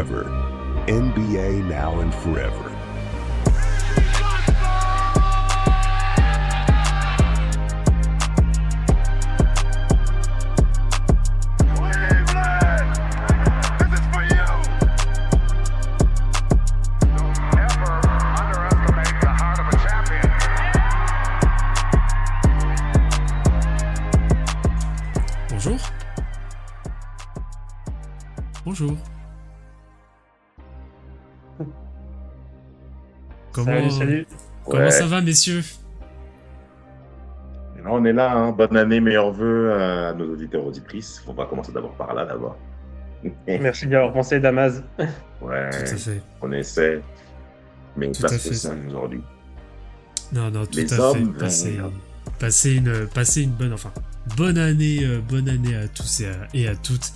ever. NBA now and forever. Bonjour. Bonjour. Salut, salut. Comment ça Ouais, va, messieurs? et là, on est là, hein. Bonne année, meilleurs vœux à nos auditeurs auditrices. On va commencer d'abord par là, d'abord. Merci d'y avoir pensé, Damas. Tout à Ouais, fait. on essaie, mais une Tout à place fait. spéciale aujourd'hui. Non, tout Les à fait. hommes, Passez une bonne année, bonne année à tous et à toutes,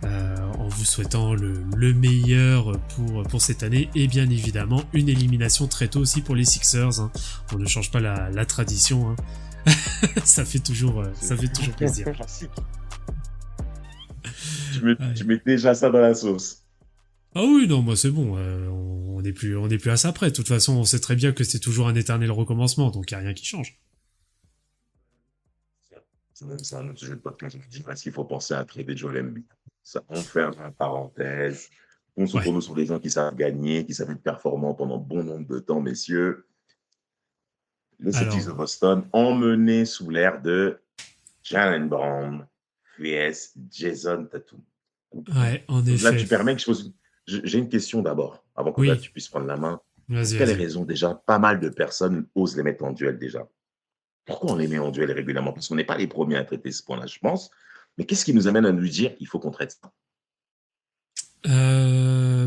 en vous souhaitant le meilleur pour cette année et bien évidemment une élimination très tôt aussi pour les Sixers, hein. On ne change pas la tradition, hein. Ça fait toujours plaisir. classique. Ouais. Tu mets déjà ça dans la sauce. Ah oui, non, moi c'est bon, on n'est plus à ça près. De toute façon, on sait très bien que c'est toujours un éternel recommencement, donc il n'y a rien qui change. C'est un autre sujet de podcast. Je dis parce qu'il faut penser à trader Joel Embiid. Ça, on ferme la parenthèse. On se Ouais. tourne sur des gens qui savent gagner, qui savent être performants pendant bon nombre de temps, messieurs. Les Celtics de Alors, Boston, emmenés sous l'air de Jalen Brown vs Jason Tatum. ouais, en Donc là, effet. tu permets que je pose. J'ai une question d'abord, avant que là, Oui, tu puisses prendre la main. Pour vas-y, quelles vas-y. raisons, déjà, pas mal de personnes osent les mettre en duel déjà? Pourquoi on les met en duel régulièrement? Parce qu'on n'est pas les premiers à traiter ce point-là, je pense. Mais qu'est-ce qui nous amène à nous dire il faut qu'on traite ça?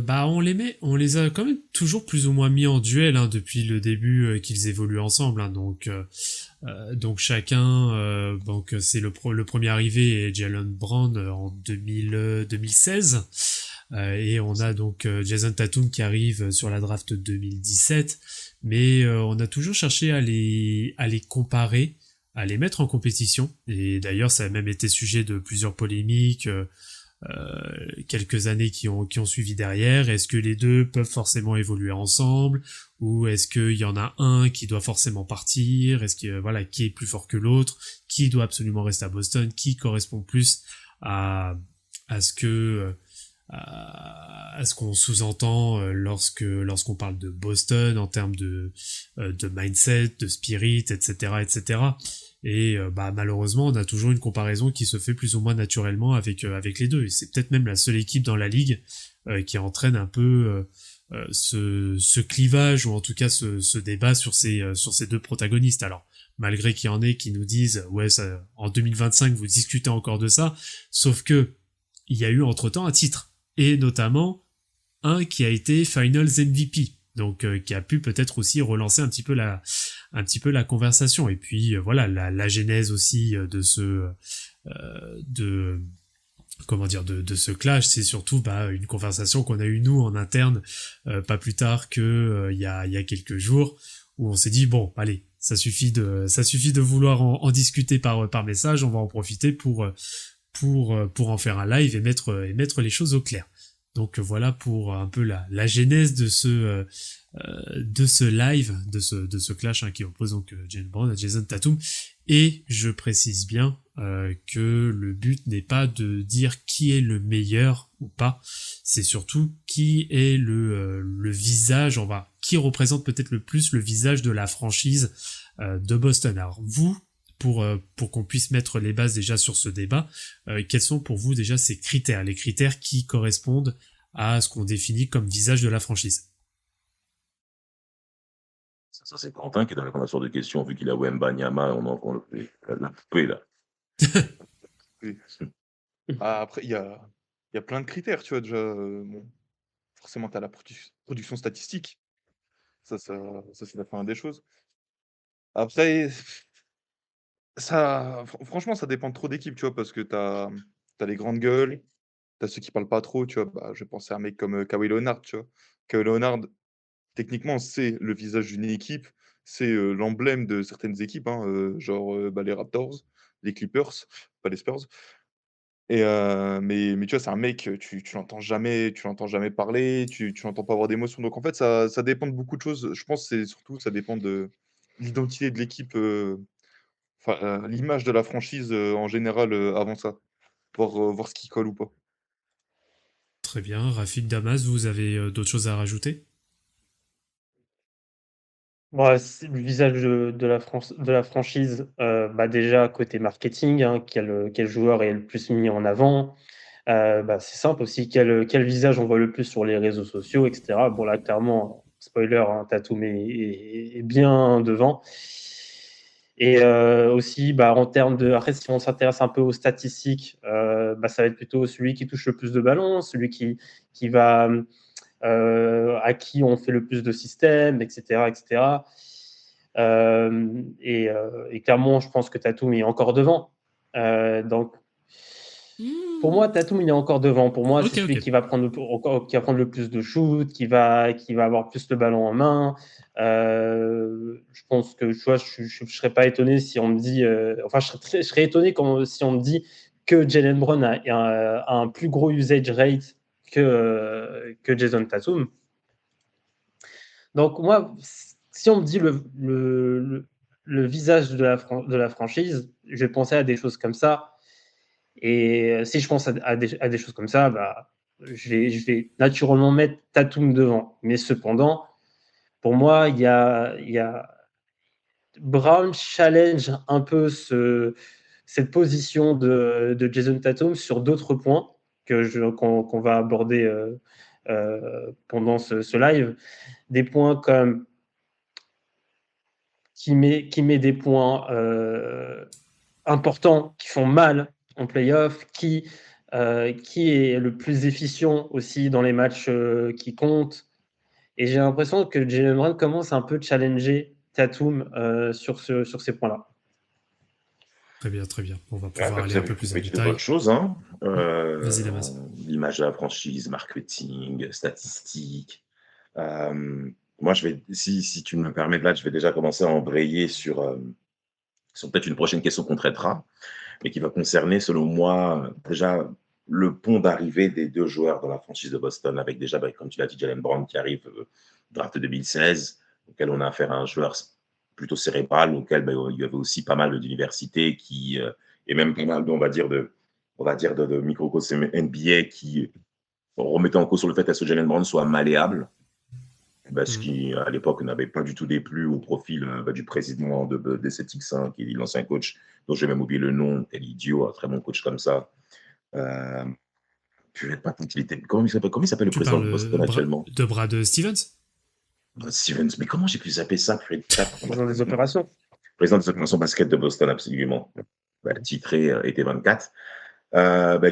Bah on les a quand même toujours plus ou moins mis en duel, hein, depuis le début, qu'ils évoluent ensemble, hein. Donc chacun, donc c'est le premier arrivé est Jalen Brown, en 2016. Et on a donc Jason Tatum qui arrive sur la draft 2017, mais on a toujours cherché à les comparer, à les mettre en compétition. Et d'ailleurs, ça a même été sujet de plusieurs polémiques, quelques années qui ont suivi derrière. Est-ce que les deux peuvent forcément évoluer ensemble, ou est-ce qu'il y en a un qui doit forcément partir? Est-ce que voilà, qui est plus fort que l'autre? Qui doit absolument rester à Boston? Qui correspond plus à à ce que à ce qu'on sous-entend, lorsqu'on parle de Boston en termes de mindset, de spirit, etc., etc. Et bah malheureusement, on a toujours une comparaison qui se fait plus ou moins naturellement avec les deux. Et c'est peut-être même la seule équipe dans la ligue qui entraîne un peu ce clivage, ou en tout cas ce débat sur ces deux protagonistes. Alors malgré qu'il y en ait qui nous disent ouais, ça, en 2025 vous discutez encore de ça, sauf que il y a eu entre-temps un titre, et notamment un qui a été Finals MVP, donc qui a pu peut-être aussi relancer un petit peu la conversation. Et puis voilà, la genèse aussi de comment dire, de ce clash, c'est surtout bah une conversation qu'on a eue nous en interne, pas plus tard que il y a quelques jours, où on s'est dit bon allez, ça suffit de vouloir en discuter par message, on va en profiter pour en faire un live et mettre les choses au clair. Donc voilà pour un peu la genèse de ce live, de ce clash, hein, qui oppose donc Jalen Brown à Jason Tatum. Et je précise bien que le but n'est pas de dire qui est le meilleur ou pas, c'est surtout qui est le visage, qui représente peut-être le plus le visage de la franchise de Boston. Alors vous, pour qu'on puisse mettre les bases déjà sur ce débat, quels sont pour vous déjà ces critères, les critères qui correspondent à ce qu'on définit comme visage de la franchise? Ça, c'est Quentin qui est dans la conversation de questions, vu qu'il a Wembanyama, on l'a coupé là. Oui. Après, il y a plein de critères, tu vois, déjà. Bon, forcément, tu as la production statistique. Ça c'est la fin des choses. Après, franchement, ça dépend de trop d'équipes, tu vois, parce que tu as les grandes gueules, tu as ceux qui parlent pas trop, tu vois. Bah, je vais penser à un mec comme Kawhi Leonard, tu vois. Kawhi Leonard, techniquement, c'est le visage d'une équipe, c'est l'emblème de certaines équipes, hein, genre bah, les Raptors, les Clippers, pas les Spurs. Mais tu vois, c'est un mec, tu l'entends jamais parler, tu l'entends pas avoir d'émotion. Donc en fait, ça dépend de beaucoup de choses. Je pense que c'est surtout ça dépend de l'identité de l'équipe, enfin, l'image de la franchise, en général, avant ça. Voir ce qui colle ou pas. Très bien. Rafik, Damas, vous avez d'autres choses à rajouter? Ouais, c'est le visage de la franchise, bah, déjà côté marketing, hein, quel joueur est le plus mis en avant? Bah, c'est simple aussi, quel visage on voit le plus sur les réseaux sociaux, et cetera. Bon là, clairement, spoiler, hein, Tatum est bien devant. Et aussi, bah, en termes de après si on s'intéresse un peu aux statistiques, bah, ça va être plutôt celui qui touche le plus de ballons, celui qui va, à qui on fait le plus de systèmes, et cetera, et cetera. Et clairement, je pense que Tatum est encore devant. Donc pour moi, Tatum, il est encore devant. Pour moi, c'est Ok, celui ok. qui va prendre le plus de shoot, qui va avoir plus le ballon en main. Je pense que, tu vois, je serais pas étonné si on me dit, enfin, je serais étonné si on me dit que Jalen Brown a un plus gros usage rate que Jason Tatum. Donc moi, si on me dit le visage de la franchise, je vais penser à des choses comme ça. Et si je pense à des choses comme ça, bah, je vais naturellement mettre Tatum devant. Mais cependant, pour moi, il y a Brown challenge un peu cette position de Jason Tatum sur d'autres points qu'on va aborder pendant ce live. Des points comme qui met des points importants qui font mal en playoff, qui est le plus efficient aussi dans les matchs qui comptent. Et j'ai l'impression que Jalen Brown commence un peu challenger Tatum sur ces points-là. Très bien, très bien. On va Ouais, pouvoir bah, aller vous un avez peu plus en trouvé de bonnes détail. choses, hein. Vas-y, Damas. L'image de la franchise, marketing, statistiques. Moi, si tu me permets, là, je vais déjà commencer à embrayer sur peut-être une prochaine question qu'on traitera, mais qui va concerner, selon moi, déjà le pont d'arrivée des deux joueurs dans la franchise de Boston, avec déjà, bah, comme tu l'as dit, Jalen Brown qui arrive draft 2016, auquel on a affaire à un joueur plutôt cérébral, auquel bah, il y avait aussi pas mal d'universités et même pas mal, on va dire, de microcosmes NBA qui remettaient en cause sur le fait que Jalen Brown soit malléable, ce Mhm. qui, à l'époque, n'avait pas du tout déplu au profil du président des Celtics, hein, qui est l'ancien coach, dont j'ai même oublié le nom, quel idiot, un très bon coach comme ça. Euh, Purée de patate, comment il s'appelle le Tu président parles de Boston actuellement? de Brad Stevens? Brad Stevens, mais comment j'ai pu zapper ça, purée de patate? Ils ont des opérations. Président de l'association basket de Boston, absolument. Bah, titré été 24.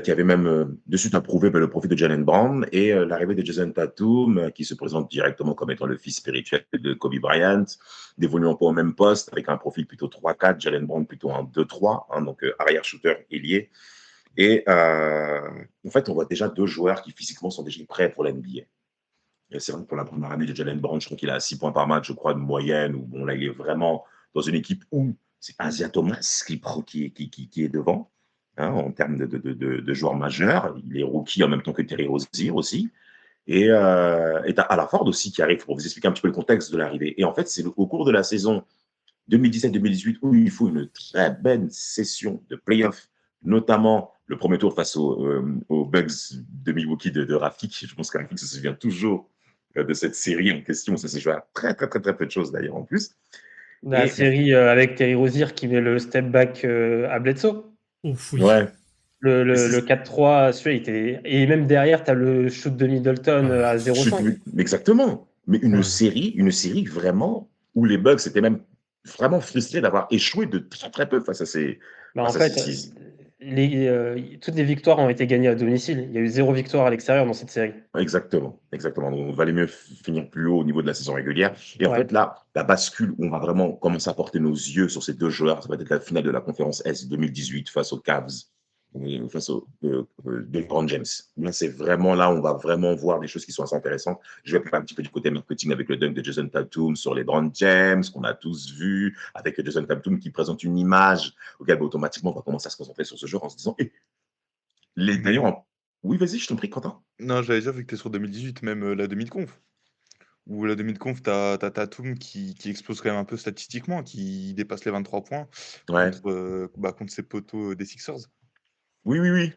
Qui avait même de suite approuvé le profit de Jalen Brown et l'arrivée de Jason Tatum, qui se présente directement comme étant le fils spirituel de Kobe Bryant, d'évoluant pas au même poste, avec un profil plutôt 3-4, Jalen Brown plutôt un 2-3, hein, donc arrière-shooter ailier. Et en fait, on voit déjà deux joueurs qui physiquement sont déjà prêts pour l'NBA. Et c'est vrai que pour la première année de Jalen Brown, je crois qu'il a 6 points par match, je crois, de moyenne, où bon, là, il est vraiment dans une équipe où c'est Asia Thomas qui est devant, hein, en termes de joueurs majeurs. Il est rookie en même temps que Terry Rozier aussi. Et tu as Alaford aussi qui arrive pour vous expliquer un petit peu le contexte de l'arrivée. Et en fait, c'est au cours de la saison 2017-2018 où il faut une très belle session de playoff, notamment le premier tour face aux Bucks de Milwaukee de Rafik. Je pense que Rafik se souvient toujours de cette série en question. Ça s'est joué à très, très, très, très peu de choses d'ailleurs en plus. La Et série avec Terry Rozier qui met le step back à Bledsoe. Ouf, oui. ouais, Le 4-3, celui-là, il était. Et même derrière, tu as le shoot de Middleton Ouais. à 0,5. exactement. Mais une Ouais. série vraiment où les Bucks étaient même vraiment frustrés d'avoir échoué de très, très peu face à ces. Bah, en Face à fait, ces toutes les victoires ont été gagnées à domicile. Il y a eu 0 victoire à l'extérieur dans cette série. Exactement, exactement. Donc, on valait mieux finir plus haut au niveau de la saison régulière. Et en Ouais. fait, là, la bascule où on va vraiment commencer à porter nos yeux sur ces deux joueurs, ça va être la finale de la conférence S 2018 face aux Cavs, face aux de LeBron James. Là, c'est vraiment là où on va vraiment voir des choses qui sont assez intéressantes. Je vais parler un petit peu du côté marketing avec le dunk de Jason Tatum sur les LeBron James, qu'on a tous vu, avec Jason Tatum qui présente une image auquel automatiquement on va commencer à se concentrer sur ce joueur en se disant D'ailleurs, oui, vas-y, je t'en prie, Quentin. Non, j'allais dire, vu que tu es sur 2018, même la demi-de-conf. Où la demi-de-conf, t'as Tatum qui explose quand même un peu statistiquement, qui dépasse les 23 points Ouais. contre ses potos des Sixers. Oui, oui, oui.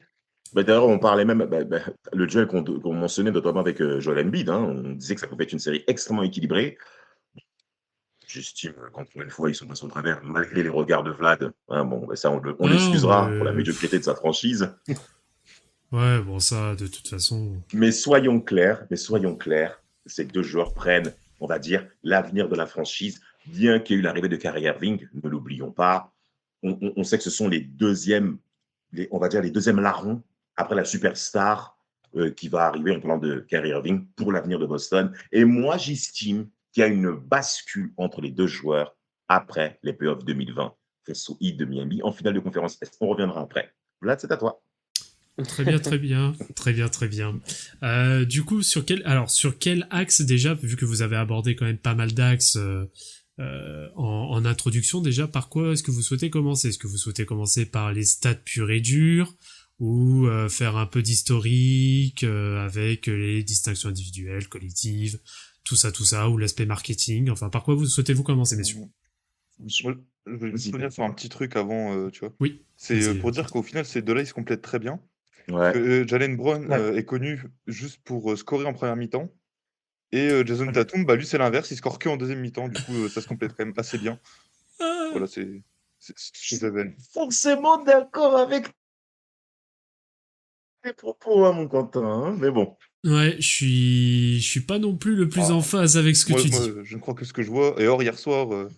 D'ailleurs, on parlait même, le duel qu'on mentionnait notamment avec Joel Embiid, hein, on disait que ça pouvait être une série extrêmement équilibrée. J'estime qu'encore une fois, ils sont passés au travers, malgré les regards de Vlad. Hein, bon, ça, on Ah, l'excusera pour la médiocrité de sa franchise. ouais, bon, ça, de toute façon. Mais soyons clairs, ces deux joueurs prennent, on va dire, l'avenir de la franchise, bien qu'il y ait eu l'arrivée de Kyrie Irving, ne l'oublions pas. On sait que ce sont on va dire les deuxièmes larrons après la superstar qui va arriver en parlant de Kyrie Irving pour l'avenir de Boston. Et moi, j'estime qu'il y a une bascule entre les deux joueurs après les playoffs 2020 face au Heat de Miami en finale de conférence Est. On reviendra après. Vlad, c'est à toi. Très bien, très bien, très bien, très bien. Du coup, sur quel axe déjà, vu que vous avez abordé quand même pas mal d'axes en introduction déjà, par quoi est-ce que vous souhaitez commencer? Est-ce que vous souhaitez commencer par les stats purs et durs ou faire un peu d'historique avec les distinctions individuelles, collectives, tout ça, ou l'aspect marketing? Enfin, par quoi vous souhaitez-vous commencer, messieurs? Moi, je voulais juste revenir sur un petit truc avant, tu vois. Oui. C'est Vas-y. pour dire qu'au final, ces deux-là, ils se complètent très bien. Ouais. Que Jalen Brown Ouais. est connu juste pour scorer en première mi-temps. Et Jason Tatum, lui, c'est l'inverse, il score que en deuxième mi-temps. Du coup, ça se complète quand même assez bien. Voilà, c'est ce que j'avais. Forcément d'accord avec tes propos, hein, mon Quentin, hein, mais bon. Ouais, je suis pas non plus le plus en phase avec ce que Moi, tu moi, dis. je ne crois que ce que je vois. Et or, hier soir,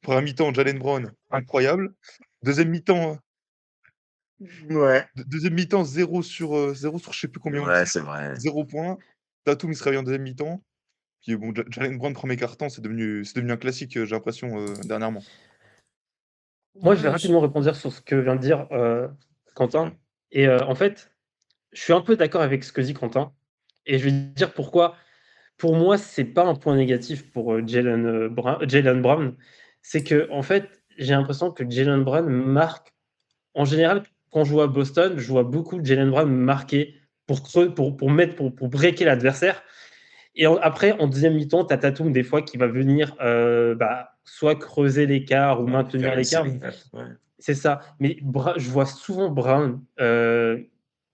première mi-temps, Jalen Brown, incroyable. Deuxième mi-temps, Ouais. deuxième mi-temps 0 sur 0 sur je sais plus combien on Ouais, tire, c'est vrai. 0 points. Tatum, il se réveille en deuxième mi-temps. Puis bon, Jalen Brown, premier quart-temps, c'est devenu un classique, j'ai l'impression, dernièrement. Moi, je vais Ouais, rapidement répondre sur ce que vient de dire Quentin. Et en fait, je suis un peu d'accord avec ce que dit Quentin. Et je vais dire pourquoi. Pour moi, c'est pas un point négatif pour Jalen Brown. C'est que, en fait, j'ai l'impression que Jalen Brown marque. En général, quand je joue à Boston, je vois beaucoup de Jalen Brown marquer pour breaker l'adversaire. Et après, en deuxième mi-temps, tu as Tatum des fois qui va venir soit creuser l'écart ou maintenir l'écart. Ouais. C'est ça. Mais je vois souvent Brown,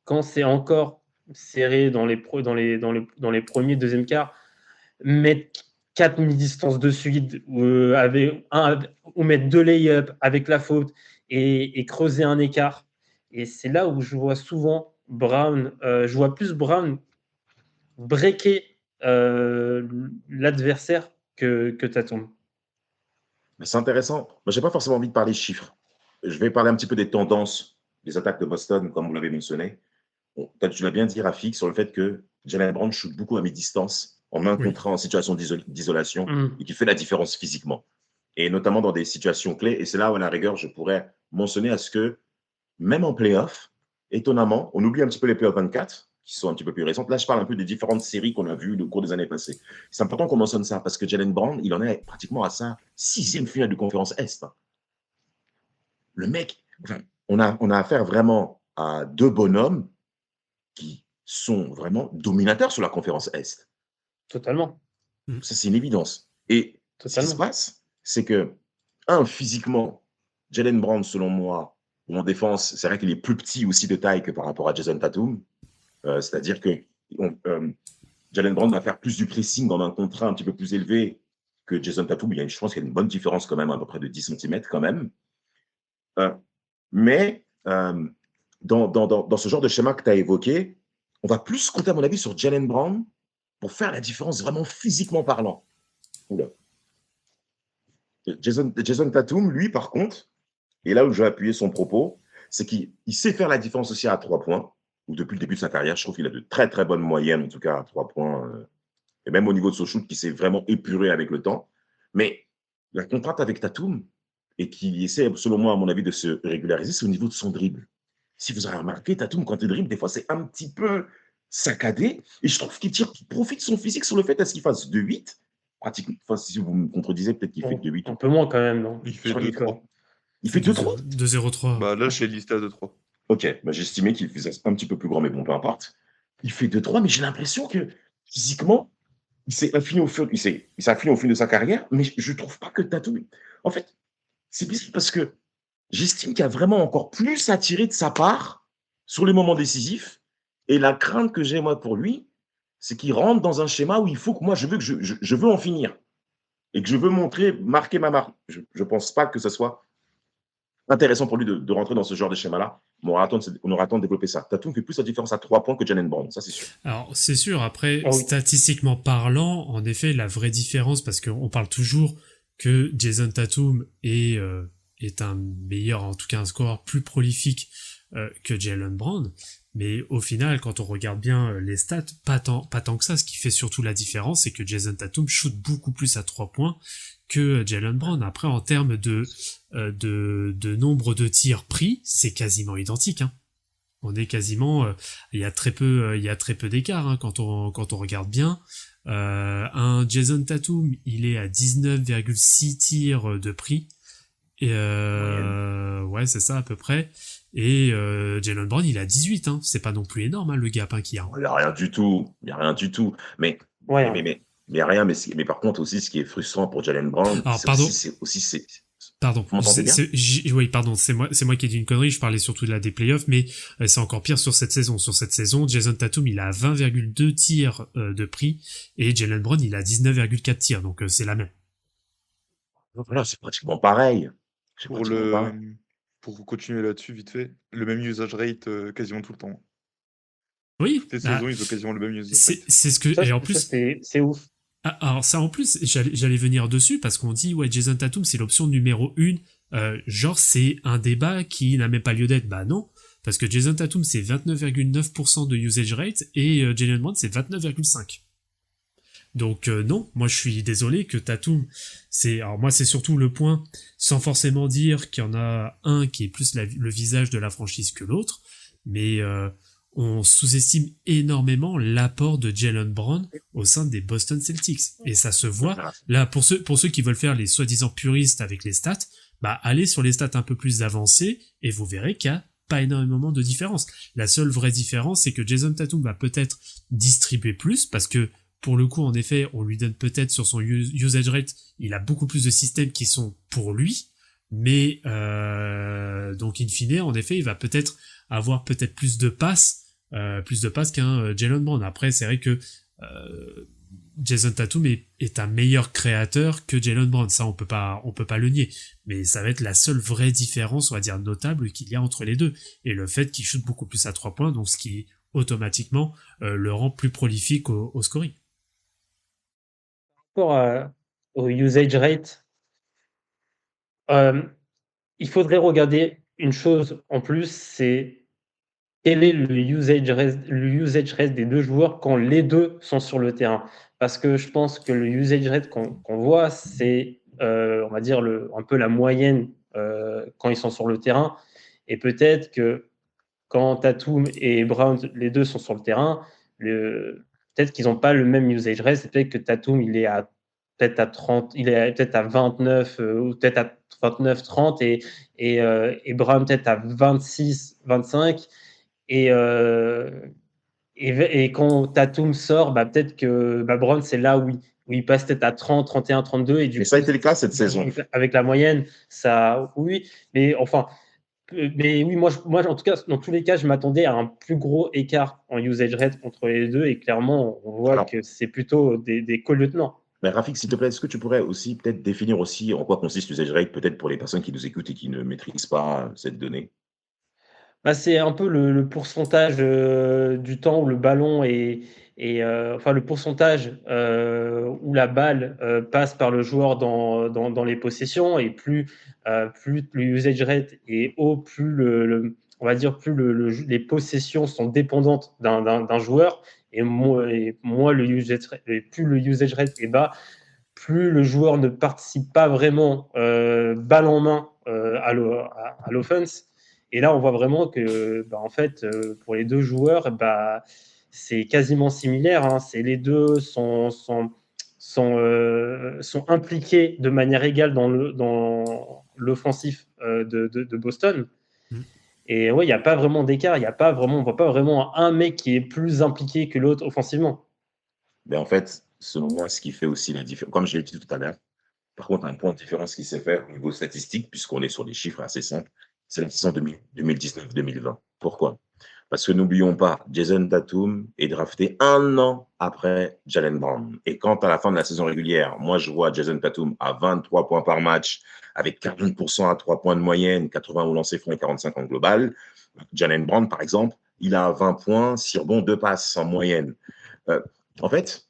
quand c'est encore serré dans les premiers, deuxième quarts, mettre 4 mi-distances de suite ou mettre 2 lay-up avec la faute et creuser un écart. Et c'est là où je vois souvent Brown, je vois plus Brown breaker l'adversaire que Tatum. Mais c'est intéressant. Moi, j'ai pas forcément envie de parler chiffres. Je vais parler un petit peu des tendances des attaques de Boston, comme vous l'avez mentionné. Bon, tu l'as bien dit, Rafik, sur le fait que Jalen Brown shoot beaucoup à mi-distance, en main Oui. contre en situation d'isolation, Mm. et qui fait la différence physiquement. Et notamment dans des situations clés. Et c'est là où, à la rigueur, je pourrais mentionner à ce que, même en playoff, étonnamment, on oublie un petit peu les playoffs 24, qui sont un petit peu plus récentes. Là, je parle un peu des différentes séries qu'on a vues au cours des années passées. C'est important qu'on mentionne ça, parce que Jalen Brown, il en est pratiquement à sa 6e finale de conférence Est. Le mec, enfin, on a affaire vraiment à deux bonhommes qui sont vraiment dominateurs sur la conférence Est. Totalement. Ça, c'est une évidence. Et ce qui se Totalement. passe, c'est que, physiquement, Jalen Brown, selon moi, ou en défense, c'est vrai qu'il est plus petit aussi de taille que par rapport à Jason Tatum. C'est-à-dire que Jalen Brown va faire plus du pressing dans un contrat un petit peu plus élevé que Jason Tatum. Je pense qu'il y a une bonne différence quand même, à peu près de 10 cm quand même. Mais dans ce genre de schéma que tu as évoqué, on va plus compter, à mon avis, sur Jalen Brown pour faire la différence vraiment physiquement parlant. Oula. Jason Tatum, lui, par contre, et là où je vais appuyer son propos, c'est qu'il sait faire la différence aussi à 3 points, ou depuis le début de sa carrière, je trouve qu'il a de très très bonnes moyennes, en tout cas à 3 points, et même au niveau de son shoot qui s'est vraiment épuré avec le temps. Mais la contrainte avec Tatum, et qui essaie, selon moi, à mon avis, de se régulariser, c'est au niveau de son dribble. Si vous avez remarqué, Tatum, quand il dribble, des fois, c'est un petit peu saccadé. Et je trouve qu'il profite de son physique sur le fait à ce qu'il fasse 2-8. Pratiquement, enfin, si vous me contredisez, peut-être qu'il fait 2-8. Un peu moins quand même, non? Il fait Sur les 2-3. corps. Il fait 2-3. 2-0-3. Bah là, je l'ai listé à 2-3. Ok, bah, j'estimais qu'il faisait un petit peu plus grand, mais bon, peu importe. Il fait 2-3, mais j'ai l'impression que physiquement, il s'est affiné au fil de sa carrière, mais je trouve pas que Tatum. En fait, c'est bizarre parce que j'estime qu'il y a vraiment encore plus à tirer de sa part sur les moments décisifs. Et la crainte que j'ai, moi, pour lui, c'est qu'il rentre dans un schéma où il faut que moi, je veux en finir et que je veux marquer ma marque. Je ne pense pas que ce soit intéressant pour lui de rentrer dans ce genre de schéma-là. Mais on aura temps de développer ça. Tatum fait plus la différence à 3 points que Jalen Brown, ça c'est sûr. Alors, c'est sûr, après, Ah oui. statistiquement parlant, en effet, la vraie différence, parce qu'on parle toujours que Jason Tatum est un meilleur, en tout cas un scoreur plus prolifique que Jalen Brown, mais au final, quand on regarde bien les stats, pas tant que ça. Ce qui fait surtout la différence, c'est que Jason Tatum shoot beaucoup plus à 3 points que Jalen Brown. Après, en termes de nombre de tirs pris, c'est quasiment identique, hein. On est quasiment, il y a très peu d'écart, hein, quand on regarde bien. Un Jason Tatum, il est à 19,6 tirs de pris. Et ouais, c'est ça à peu près. Et Jalen Brown, il a 18, hein. C'est pas non plus énorme, hein, le gap, hein, qu'il y a. Il n'y a rien du tout. Il n'y a rien du tout. Mais Ouais, il y a rien. Mais par contre, aussi, ce qui est frustrant pour Jalen Brown, Alors, pardon. Pardon, Vous m'entendez bien oui, pardon, c'est moi qui ai dit une connerie, je parlais surtout de la des playoffs, mais c'est encore pire sur cette saison. Sur cette saison, Jason Tatum, il a 20,2 tirs de pris, et Jalen Brown, il a 19,4 tirs, donc c'est la même. Voilà, c'est pratiquement pareil. C'est Pour pratiquement pareil. pour continuer là-dessus, vite fait, le même usage rate quasiment tout le temps. Oui, Toutes les saisons, ils ont quasiment le même usage rate. c'est ce que... ça, Et en ça, plus... c'est ouf. Ah, alors ça en plus, j'allais venir dessus parce qu'on dit ouais Jason Tatum c'est l'option numéro 1, genre c'est un débat qui n'a même pas lieu d'être. Bah non, parce que Jason Tatum c'est 29,9% de usage rate et Jalen Brown c'est 29,5%. Donc non, moi je suis désolé que Tatum, alors moi c'est surtout le point, sans forcément dire qu'il y en a un qui est plus le visage de la franchise que l'autre, mais on sous-estime énormément l'apport de Jalen Brown au sein des Boston Celtics. Et ça se voit. Là, pour ceux qui veulent faire les soi-disant puristes avec les stats, bah, allez sur les stats un peu plus avancées et vous verrez qu'il y a pas énormément de différence. La seule vraie différence, c'est que Jason Tatum va peut-être distribuer plus parce que pour le coup, en effet, on lui donne peut-être sur son usage rate, il a beaucoup plus de systèmes qui sont pour lui, mais donc in fine, en effet, il va peut-être avoir peut-être plus de passes qu'un Jalen Brown. Après, c'est vrai que Jason Tatum est un meilleur créateur que Jalen Brown. Ça, on peut pas le nier. Mais ça va être la seule vraie différence, on va dire, notable qu'il y a entre les deux. Et le fait qu'il shoot beaucoup plus à 3 points, donc ce qui automatiquement le rend plus prolifique au scoring. Par rapport au usage rate, il faudrait regarder une chose en plus, c'est quel est le usage rate des deux joueurs quand les deux sont sur le terrain. Parce que je pense que le usage rate qu'on voit, c'est, on va dire, un peu la moyenne quand ils sont sur le terrain. Et peut-être que quand Tatum et Brown, les deux sont sur le terrain, peut-être qu'ils n'ont pas le même usage rate. C'est peut-être que Tatum, il est peut-être à 30, il est peut-être à 29 ou peut-être à 29, 30 et Brown peut-être à 26, 25. Et quand Tatum sort, bah, peut-être que Brown, c'est là où il passe peut-être à 30, 31, 32. Et du Mais coup, ça a été le cas cette saison. avec la moyenne, ça, oui. Mais enfin, oui, moi, en tout cas, dans tous les cas, je m'attendais à un plus gros écart en usage rate entre les deux. Et clairement, on voit que c'est plutôt des co-lieutenants. Mais Rafik, s'il te plaît, est-ce que tu pourrais aussi peut-être définir aussi en quoi consiste l'usage rate, peut-être pour les personnes qui nous écoutent et qui ne maîtrisent pas cette donnée? Bah, c'est un peu le pourcentage du temps où le ballon enfin le pourcentage où la balle passe par le joueur dans les possessions, et plus le usage rate est haut, plus on va dire plus les possessions sont dépendantes d'un joueur, et moins le usage rate, et plus le usage rate est bas, plus le joueur ne participe pas vraiment balle en main à l'offense. Et là, on voit vraiment que, en fait, pour les deux joueurs, c'est quasiment similaire, hein. Les deux sont impliqués de manière égale dans l'offensif de Boston. Et ouais, il n'y a pas vraiment d'écart, on voit pas vraiment un mec qui est plus impliqué que l'autre offensivement. Mais en fait, selon moi, ce qui fait aussi la différence, comme je l'ai dit tout à l'heure, par contre, un point de différence qui s'est fait au niveau statistique, puisqu'on est sur des chiffres assez simples, c'est la saison 2019-2020. Pourquoi? Parce que n'oublions pas, Jason Tatum est drafté 1 an après Jalen Brown. Et quand à la fin de la saison régulière, moi je vois Jason Tatum à 23 points par match, avec 40% à 3 points de moyenne, 80 au lancer franc et 45 en global, Jalen Brown, par exemple, il a 20 points, 6 rebonds, 2 passes en moyenne. Euh, en fait,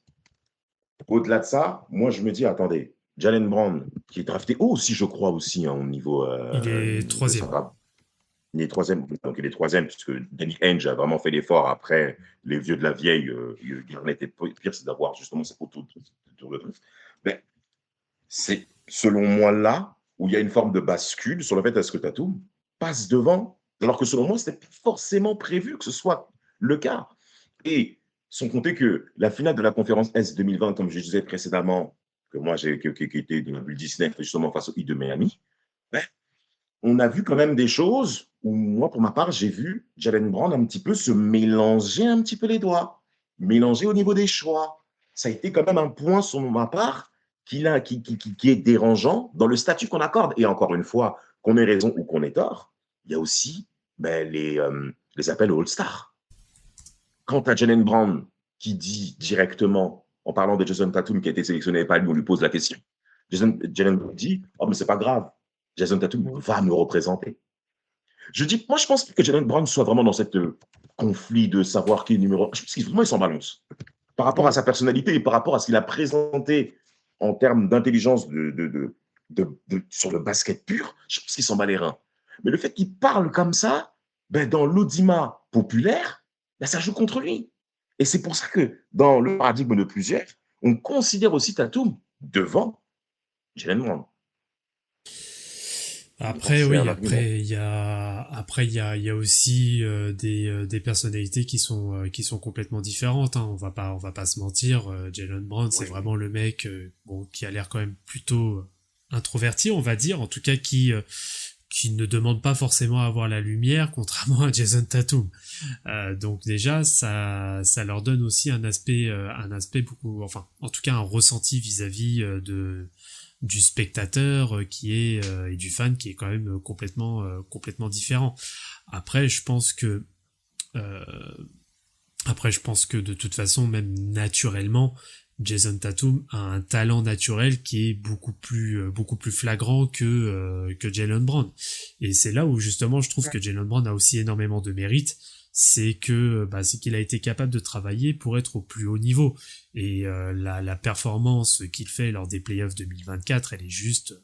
au-delà de ça, moi, je me dis, attendez, Jalen Brown, qui est drafté haut aussi, je crois, aussi, au niveau Il est de son 3e. draft. Il est troisième, donc il est troisième, puisque Danny Ainge a vraiment fait l'effort après les vieux de la vieille. Garnett et Pierce, c'est d'avoir justement cette autour de draft. Mais c'est, selon moi, là où il y a une forme de bascule sur le fait est-ce que Tatum passe devant, alors que selon moi, ce n'était pas forcément prévu que ce soit le cas. Et sans compter que la finale de la conférence S 2020, comme je disais précédemment, que moi j'ai qui était 2019 justement face au Heat de Miami, ben, on a vu quand même des choses où moi, pour ma part, j'ai vu Jalen Brown un petit peu se mélanger un petit peu les doigts, mélanger au niveau des choix. Ça a été quand même un point sur ma part qui est dérangeant dans le statut qu'on accorde. Et encore une fois, qu'on ait raison ou qu'on ait tort, il y a aussi les appels au All-Star. Quant à Jalen Brown, qui dit directement, en parlant de Jason Tatum qui a été sélectionné par lui, on lui pose la question. Jalen Brown dit, oh mais c'est pas grave, Jason Tatum va me représenter. Moi je pense que Jalen Brown soit vraiment dans cette conflit de savoir qui est numéro 1. Je pense qu'il s'en balance. Par rapport à sa personnalité et par rapport à ce qu'il a présenté en termes d'intelligence sur le basket pur, je pense qu'il s'en bat les reins. Mais le fait qu'il parle comme ça, ben, dans l'audimat populaire, ben, ça joue contre lui. Et c'est pour ça que dans le paradigme de plusieurs, on considère aussi Tatum devant Jalen Brown. Après, Donc, oui, il y a aussi des personnalités qui sont complètement différentes. Hein. On va pas se mentir. Jalen Brown, c'est vraiment le mec qui a l'air quand même plutôt introverti, on va dire, en tout cas qui ne demande pas forcément à avoir la lumière, contrairement à Jason Tatum. Donc déjà, ça leur donne aussi un aspect beaucoup, enfin, en tout cas un ressenti vis-à-vis du spectateur et du fan qui est quand même complètement différent. Après, je pense que de toute façon, même naturellement, Jason Tatum a un talent naturel qui est beaucoup plus flagrant que Jalen Brown. Et c'est là où justement je trouve que Jalen Brown a aussi énormément de mérite, c'est qu'il a été capable de travailler pour être au plus haut niveau. Et la performance qu'il fait lors des playoffs 2024, elle est juste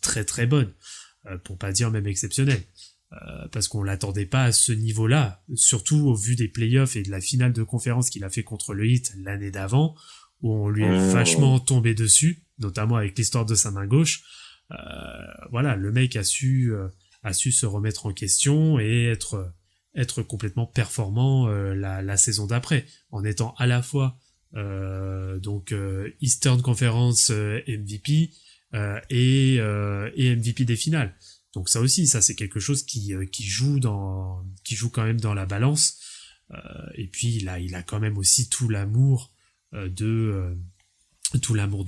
très très bonne, pour pas dire même exceptionnelle. Parce qu'on l'attendait pas à ce niveau-là, surtout au vu des playoffs et de la finale de conférence qu'il a fait contre le Heat l'année d'avant, où on lui est vachement tombé dessus, notamment avec l'histoire de sa main gauche. Voilà, le mec a su se remettre en question et être complètement performant la saison d'après, en étant à la fois Eastern Conference MVP et MVP des finales. Donc ça aussi, ça c'est quelque chose qui joue quand même dans la balance. Et puis il a quand même aussi tout l'amour de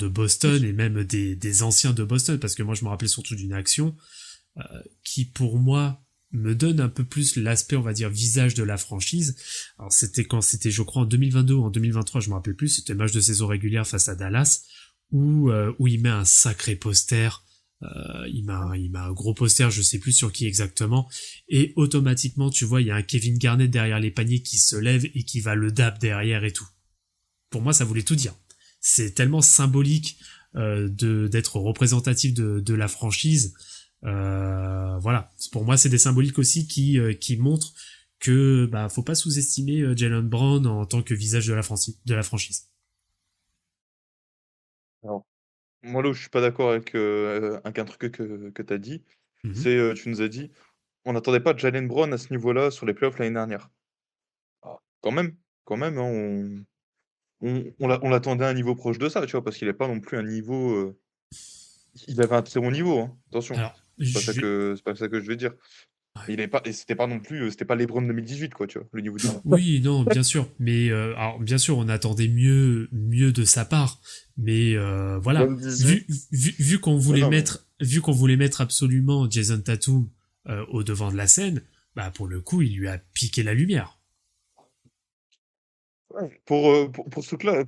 Boston et même des anciens de Boston, parce que moi je me rappelais surtout d'une action qui pour moi me donne un peu plus l'aspect, on va dire, visage de la franchise. Alors c'était je crois en 2022 ou en 2023, je me rappelle plus, c'était match de saison régulière face à Dallas où il met un sacré poster. Il met un gros poster, je sais plus sur qui exactement, et automatiquement tu vois il y a un Kevin Garnett derrière les paniers qui se lève et qui va le dab derrière et tout. Pour moi ça voulait tout dire. C'est tellement symbolique d'être représentatif de la franchise. Voilà, pour moi c'est des symboliques aussi qui montrent que faut pas sous-estimer Jalen Brown en tant que visage de la franchise. Alors, moi, là où je suis pas d'accord avec un truc que tu as dit, Mm-hmm. tu nous as dit, on n'attendait pas Jalen Brown à ce niveau-là sur les playoffs l'année dernière. Ah, quand même, hein, on l'attendait à un niveau proche de ça, tu vois, parce qu'il n'est pas non plus un niveau. Il avait un très bon niveau, hein, attention. Alors, C'est pas ça que je veux dire. Et c'était pas non plus, c'était pas LeBron 2018, quoi, tu vois, le niveau du jeu. Oui, non, bien sûr. Mais alors, bien sûr, on attendait mieux de sa part. Mais voilà, Même 18. vu qu'on voulait non, mais- mettre absolument Jason Tatum au devant de la scène, bah pour le coup, il lui a piqué la lumière. Pour ce truc-là,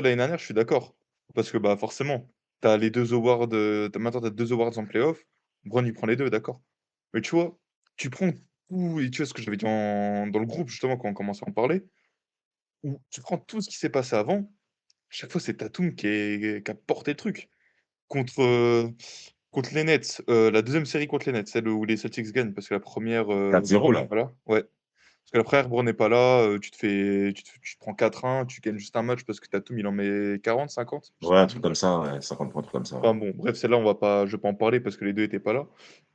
l'année dernière, je suis d'accord. Parce que bah forcément, t'as les deux awards, maintenant t'as 2 awards en playoff. Brown il prend les deux, d'accord. Mais tu vois, tu prends tout, et tu vois ce que j'avais dit dans le groupe justement quand on commençait à en parler, où tu prends tout ce qui s'est passé avant, chaque fois c'est Tatum qui a porté le truc. Contre, contre les Nets, la deuxième série contre les Nets, celle où les Celtics gagnent, parce que la première, 4-0 là. voilà, ouais. Parce que la première, Brown n'est pas là, tu te prends 4-1, tu gagnes juste un match parce que Tatum, il en met 40, 50? Je sais Ouais, un plus. truc comme ça, ouais, 50 points, un truc comme ça. Ouais. Enfin bon, bref, celle-là, je vais pas en parler parce que les deux étaient pas là.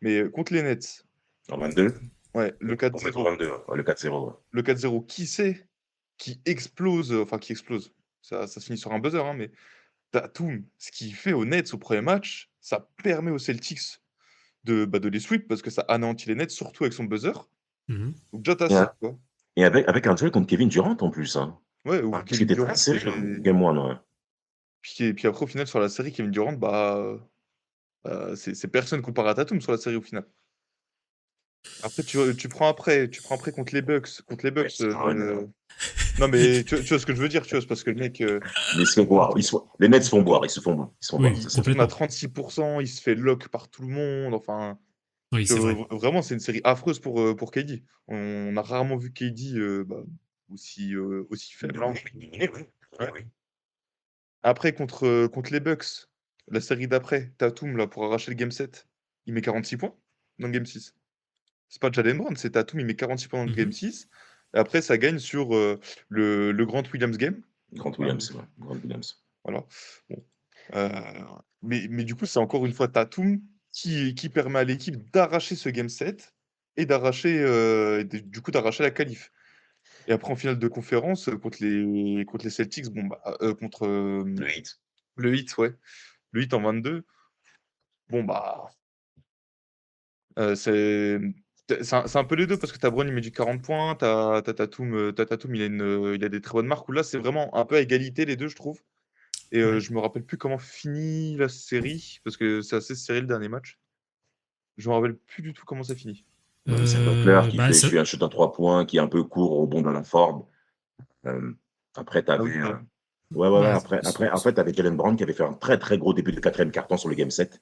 Mais contre les Nets, En 22, ouais, le on met 4-0, 22, ouais, le 4-0. Ouais. le 4-0, qui c'est qui explose, enfin qui explose, ça se finit sur un buzzer, hein, mais Tatum, ce qu'il fait aux Nets au premier match, ça permet aux Celtics de les sweep parce que ça anéantit les Nets, surtout avec son buzzer. Mhm. Donc déjà, t'as Et, ça, quoi. et avec un duel contre Kevin Durant en plus. Hein. Ouais, ou Parce qu'il Kevin était Durant, très serré, Game 1. Ouais. puis après, au final, sur la série, Kevin Durant, c'est personne comparé à Tatum sur la série, au final. Après, tu prends après contre les Bucks. Contre les Bucks, non, mais tu vois ce que je veux dire, tu vois, c'est parce que le mec, Mais il se fait boire. Les Nets se font boire. Ils se font boire. Ils se font Oui, boire. Ça, c'est Tatum à complètement. 36%, il se fait lock par tout le monde. Enfin, Oui, c'est vrai. vraiment, c'est une série affreuse pour KD. On a rarement vu KD aussi faible, hein. Ouais. Après, contre les Bucks, la série d'après, Tatum, là, pour arracher le game 7, il met 46 points dans le game 6. C'est pas Jalen Brown, c'est Tatum, il met 46 points dans le game Mhm. 6. Et après, ça gagne sur le Grant Williams game. Grant Williams. Ouais. Grant Williams. Voilà. Bon. Euh, mais du coup, c'est encore une fois Tatum qui permet à l'équipe d'arracher ce game 7 et du coup d'arracher la qualif. Et après, en finale de conférence, contre les Celtics, bon, contre Le hit. le Heat, ouais. Le Heat en 22. Bon, bah, c'est un peu les deux parce que t'as Brown, il met du 40 points, t'as Tatum, il a des très bonnes marques. Où là, c'est vraiment un peu à égalité les deux, je trouve. Et Ouais. je me rappelle plus comment finit la série parce que c'est assez serré le dernier match. Je me rappelle plus du tout comment ça finit. C'est Butler qui Bah, fait ça... un shoot à 3 points, qui est un peu court au rebond dans la Ford. Après, tu Ah oui, avais. ouais. Ouais. bah, Après tu avais Jalen Brown qui avait fait un très très gros début de quatrième carton sur le game 7.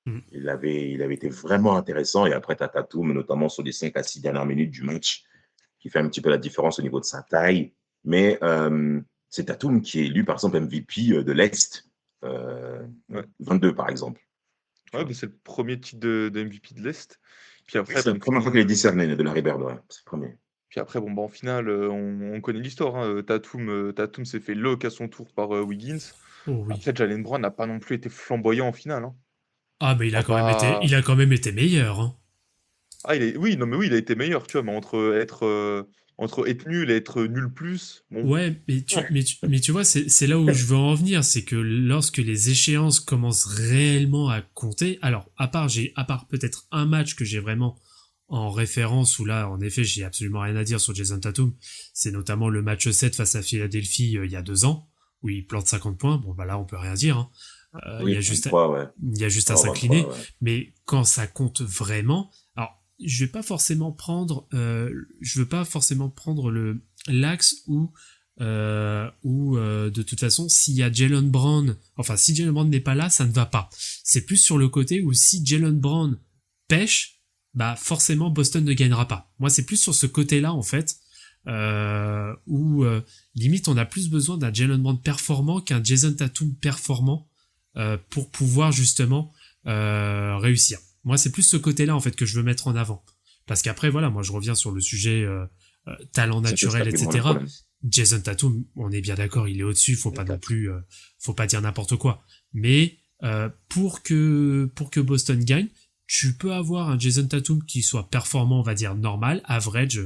Mhm. Il avait été vraiment intéressant. Et après, tu as Tatum, notamment sur les 5 à 6 dernières minutes du match, qui fait un petit peu la différence au niveau de sa taille. Mais c'est Tatum qui est élu, par exemple, MVP de l'Est, Ouais. 22 par exemple. Ouais, bah, c'est le premier titre de MVP de l'Est. Puis après, C'est la première fois qu'il est décerné de Larry Bird. Ouais. C'est le premier. puis après, bon, bah, en finale, on connaît l'histoire, hein. Tatum s'est fait lock à son tour par Wiggins. Oh oui. Après, Jalen Brown n'a pas non plus été flamboyant en finale, hein. Ah, mais On va pas- il a quand même été meilleur, hein. Ah, oui, non, mais oui, il a été meilleur, tu vois, mais entre être nul et être nul plus, bon. Ouais, mais tu vois, c'est là où je veux en venir, c'est que lorsque les échéances commencent réellement à compter, alors, à part peut-être un match que j'ai vraiment en référence, où là, en effet, j'ai absolument rien à dire sur Jason Tatum, c'est notamment le match 7 face à Philadelphie il y a 2 ans, où il plante 50 points, bon, bah là, on peut rien dire, hein. Oui, Il y a juste 23, ouais. il y a juste à 23, s'incliner, ouais. mais quand ça compte vraiment, alors je veux pas forcément prendre le l'axe où de toute façon si Jalen Brown n'est pas là, ça ne va pas. C'est plus sur le côté où si Jalen Brown pêche, bah forcément Boston ne gagnera pas. Moi c'est plus sur ce côté-là en fait. Où limite on a plus besoin d'un Jalen Brown performant qu'un Jason Tatum performant pour pouvoir justement réussir. Moi, c'est plus ce côté-là en fait que je veux mettre en avant. Parce qu'après, voilà, moi je reviens sur le sujet talent naturel, etc. Jason Tatum, on est bien d'accord, il est au-dessus, faut pas non plus, faut pas dire n'importe quoi. Mais pour que Boston gagne, tu peux avoir un Jason Tatum qui soit performant, on va dire normal, average,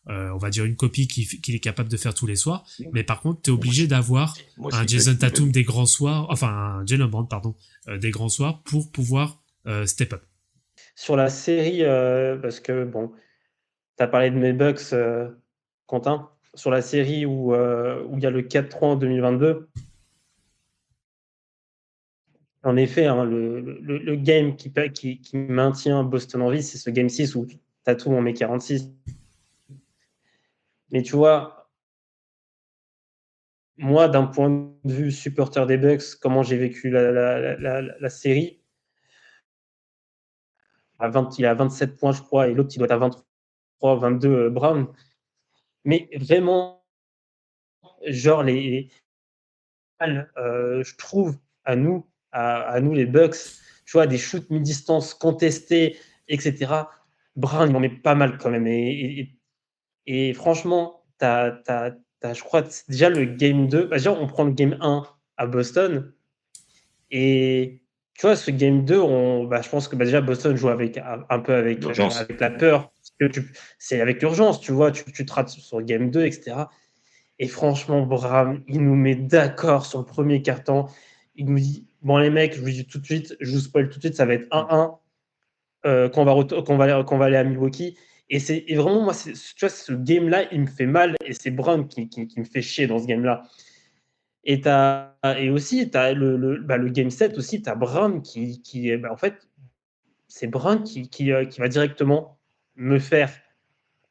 on va dire une copie qu'il est capable de faire tous les soirs. Mais par contre, t'es obligé d'avoir un Jason Tatum des grands soirs, enfin un Jalen Brown, pardon, des grands soirs pour pouvoir step up. Sur la série, parce que bon, tu as parlé de mes Bucks, Quentin. Sur la série où il y a le 4-3 en 2022, en effet, hein, le game qui maintient Boston en vie, c'est ce game 6 où Tatum en met 46. Mais tu vois, moi, d'un point de vue supporter des Bucks, comment j'ai vécu la série, il est à 27 points, je crois, et l'autre, il doit être à 23, 22, Brown. Mais vraiment, genre, je trouve, à nous les Bucks, tu vois, des shoots mi-distance contestés, etc. Brown, il en met pas mal quand même. Et franchement, je crois, déjà le game 2, bah, déjà, on prend le game 1 à Boston. Et tu vois, ce game 2, je pense que déjà Boston joue un peu avec la peur. C'est avec l'urgence, tu vois, tu te rates sur le game 2, etc. Et franchement, Brown, il nous met d'accord sur le premier carton. Il nous dit, bon les mecs, je vous dis tout de suite, je vous spoil tout de suite, ça va être 1-1 qu'on va aller à Milwaukee. Et vraiment, moi, tu vois, ce game-là, il me fait mal et c'est Brown qui me fait chier dans ce game-là. Et aussi, tu as le game 7 aussi, tu as Brown en fait, c'est Brown qui va directement me faire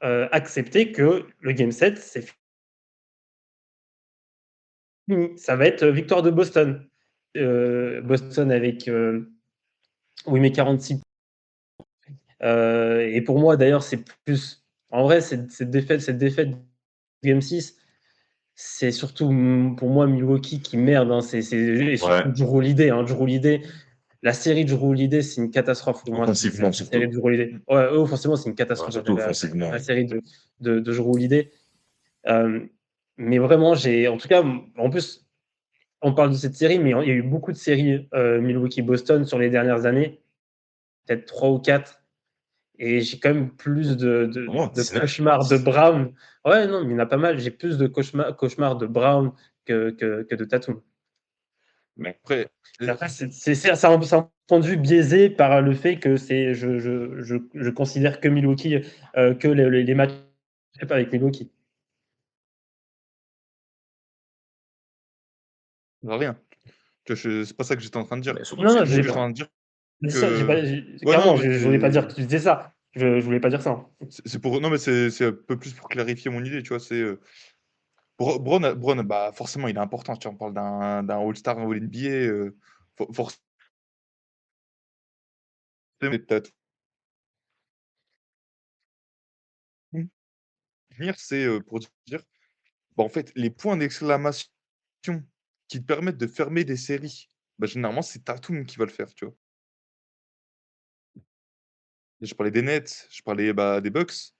accepter que le game 7, c'est fini. Ça va être victoire de Boston. Boston où il met 46. Et pour moi, d'ailleurs, c'est plus. En vrai, cette défaite game 6, c'est surtout pour moi Milwaukee qui merde. Hein, et surtout Jrue Holiday. Hein, Jrue Holiday. La série de Jrue Holiday, c'est une catastrophe pour moi. Offensivement, surtout. La série de Jrue Holiday. Ouais, offensivement, c'est une catastrophe. Surtout offensivement. La série de Jrue Holiday. Mais vraiment, en tout cas, en plus, on parle de cette série, mais il y a eu beaucoup de séries Milwaukee-Boston sur les dernières années, peut-être 3 ou 4. Et j'ai quand même plus de cauchemars de Brown. Ouais, non, mais il y en a pas mal. J'ai plus de cauchemars de Brown que de Tatum. Mais après, c'est un point de vue biaisé par le fait que je considère que Milwaukee, que les matchs avec Milwaukee. rien. C'est pas ça que j'étais en train de dire. Non, j'étais en train de dire clairement, je voulais pas dire que tu disais ça. Je voulais pas dire ça. C'est pour non mais c'est un peu plus pour clarifier mon idée, tu vois, c'est Brown, bah forcément il est important, tu vois, on parle d'un All-Star ou NBA, forcément peut-être. Venir, c'est pour dire, bah, en fait, les points d'exclamation qui te permettent de fermer des séries, bah, généralement, c'est Tatum qui va le faire, tu vois. Je parlais des Nets, je parlais des Bucks,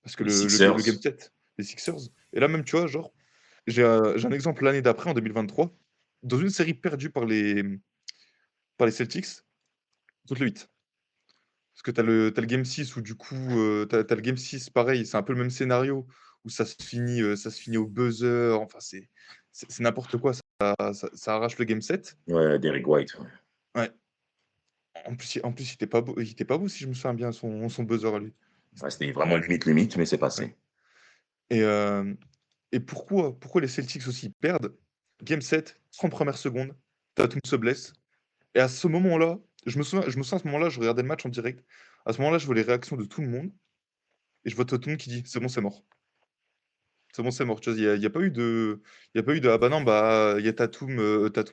parce que Les le game Sixers. 7, les Sixers. Et là, même, tu vois, genre, j'ai un exemple l'année d'après, en 2023, dans une série perdue par les Celtics, contre le 8. Parce que t'as le game 6 où, du coup, t'as le game 6, pareil, c'est un peu le même scénario, où ça se finit au buzzer. Enfin, c'est n'importe quoi. Ça arrache le game 7. Ouais, Derrick White. Ouais. En plus, il était pas beau, si je me souviens bien, son buzzer à lui. Ouais, c'était vraiment limite, mais c'est passé. Et, pourquoi les Celtics aussi perdent? Game 7, 30 premières secondes, Tatum se blesse. Et à ce moment-là, je me souviens à ce moment-là, je regardais le match en direct. À ce moment-là, je vois les réactions de tout le monde. Et je vois Tatum qui dit: «C'est bon, c'est mort. C'est bon, c'est mort». Tu vois? Il y a pas eu de «Ah bah non, bah, il y a Tatum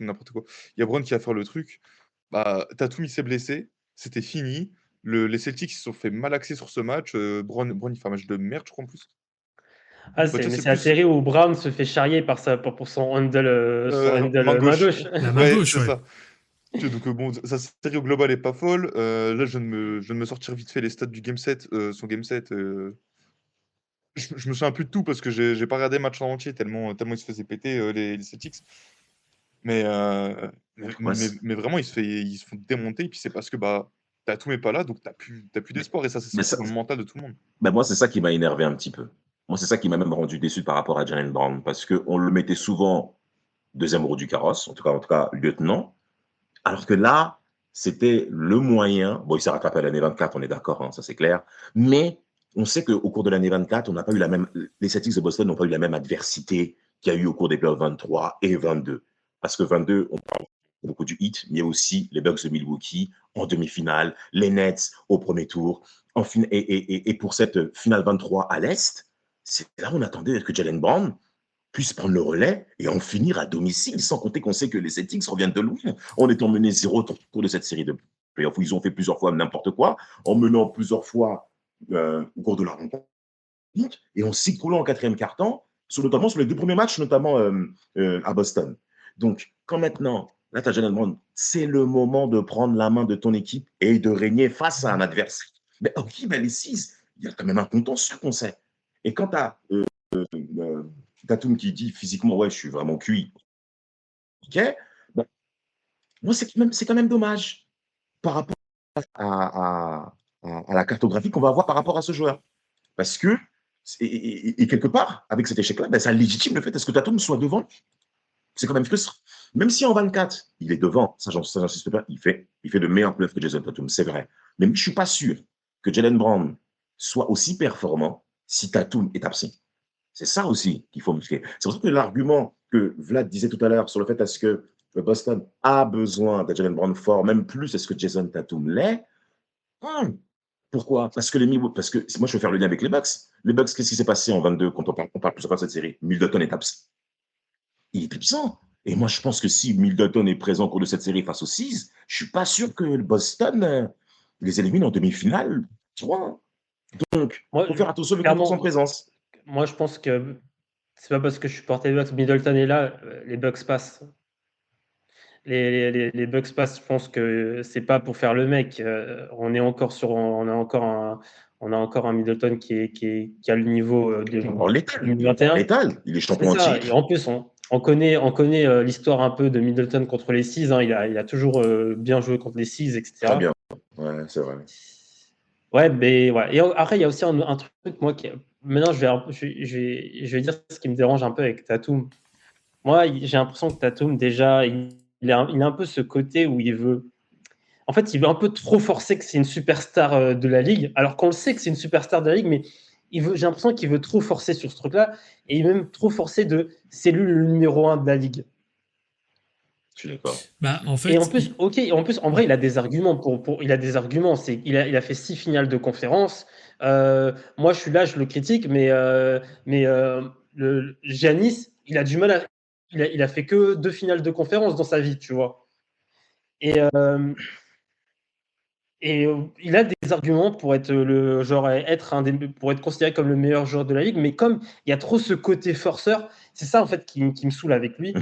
n'importe quoi. Il y a Brown qui va faire le truc». Bah, Tatum, il s'est blessé, c'était fini. Les Celtics, ils se sont fait malaxer sur ce match. Brown, il fait un match de merde, je crois, en plus. Ah, Bah, tu vois, c'est c'est la plus série où Brown se fait charrier pour son handle, main main gauche. gauche. La main Ouais, gauche, c'est ouais. ça. Tu vois, donc bon, sa série au global est pas folle. Là, je viens de me sortir vite fait les stats du game 7, son game 7. Je me souviens plus de tout parce que j'ai pas regardé le match en entier tellement ils se faisaient péter, les Celtics. Mais, vraiment, ils se font démonter. Et puis c'est parce que Tatum est pas là, donc t'as plus d'espoir. Et ça s'est Mais senti ça, dans le mental de tout le monde. moi, c'est ça qui m'a énervé un petit peu. Moi, c'est ça qui m'a même rendu déçu par rapport à Jalen Brown, parce qu'on le mettait souvent deuxième roue du carrosse, en tout cas lieutenant, alors que là, c'était le moyen. Bon, il s'est rattrapé à l'année 24, on est d'accord, hein, ça c'est clair. Mais on sait qu'au cours de l'année 24, on n'a pas eu la même. Les Celtics de Boston n'ont pas eu la même adversité qu'il y a eu au cours des playoffs 23 et 22. Parce que 22, on parle beaucoup du Heat, mais il y a aussi les Bucks de Milwaukee en demi-finale, les Nets au premier tour. Et pour cette finale 23 à l'Est, c'est là où on attendait que Jaylen Brown puisse prendre le relais et en finir à domicile, sans compter qu'on sait que les Celtics reviennent de loin en étant menés 0 au cours de cette série de playoffs où ils ont fait plusieurs fois n'importe quoi, en menant plusieurs fois au cours de la rencontre et en s'écroulant en quatrième quart-temps, notamment sur les 2 premiers matchs, notamment à Boston. Donc, quand maintenant, là, tu as Jaylen Brown, c'est le moment de prendre la main de ton équipe et de régner face à un adversaire. Mais ok, ben les 6, il y a quand même un contentieux qu'on sait. Et quand tu as Tatum qui dit physiquement, ouais, je suis vraiment cuit, ok, ben, moi, c'est quand même dommage par rapport à la cartographie qu'on va avoir par rapport à ce joueur. Parce que, et quelque part, avec cet échec-là, ben, ça légitime le fait est-ce que Tatum soit devant. C'est quand même frustrant. Même si en 24, il est devant, ça j'insiste pas, il fait de meilleurs playoffs que Jason Tatum, c'est vrai. Mais je ne suis pas sûr que Jaylen Brown soit aussi performant si Tatum est absent. C'est ça aussi qu'il faut muscler. C'est pour ça que l'argument que Vlad disait tout à l'heure sur le fait est-ce que Boston a besoin de Jaylen Brown fort, même plus est-ce que Jason Tatum l'est. Pourquoi? Parce que moi, je vais faire le lien avec les Bucks. Les Bucks, qu'est-ce qui s'est passé en 22 quand on parle plusieurs fois de cette série? Middleton est absent. Il est absent. Et moi, je pense que si Middleton est présent au cours de cette série face aux 6, je ne suis pas sûr que Boston les élimine en demi-finale. Tu vois? Donc, il faut faire attention avec son présence. Moi, je pense que c'est pas parce que je supporte les Bucks, Middleton est là, les Bucks passent. Les Bucks passent, je pense que c'est pas pour faire le mec. On a encore un Middleton qui a le niveau de létal. Il est champion en titre. Et en plus, on connaît l'histoire un peu de Middleton contre les Seas. Hein. Il a toujours bien joué contre les Seas, etc. Très bien. Ouais, c'est vrai. Ouais, mais ouais. Et après, il y a aussi un truc, moi, maintenant, je vais dire ce qui me dérange un peu avec Tatum. Moi, j'ai l'impression que Tatum, déjà, il a un peu ce côté où il veut un peu trop forcer que c'est une superstar de la ligue, alors qu'on le sait que c'est une superstar de la ligue, mais j'ai l'impression qu'il veut trop forcer sur ce truc-là, et même trop forcer c'est lui le numéro 1 de la ligue. Je suis d'accord. Bah, en fait, et en plus, en vrai, il a des arguments il a des arguments. Il a fait 6 finales de conférence. Moi, je suis là, je le critique, mais le Giannis, il a du mal il a fait que 2 finales de conférence dans sa vie, tu vois. Et il a des arguments pour être pour être considéré comme le meilleur joueur de la ligue, mais comme il y a trop ce côté forceur, c'est ça en fait qui me saoule avec lui.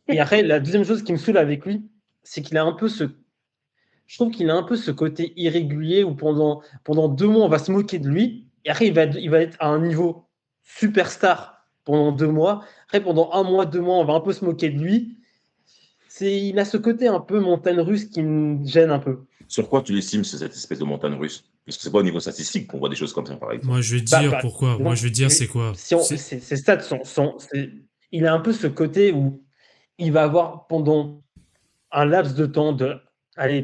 Et après, la deuxième chose qui me saoule avec lui, c'est qu'il a un peu je trouve qu'il a un peu ce côté irrégulier où pendant 2 mois on va se moquer de lui, et après il va être à un niveau superstar pendant 2 mois. Après pendant 1 mois, 2 mois, on va un peu se moquer de lui. Il a ce côté un peu montagne russe qui me gêne un peu. Sur quoi tu l'estimes, cette espèce de montagne russe? Parce que c'est pas au niveau statistique qu'on voit des choses comme ça, par exemple. Moi, je vais te dire pourquoi. Moi, je vais te dire c'est quoi. Ces stats il a un peu ce côté où il va avoir pendant un laps de temps de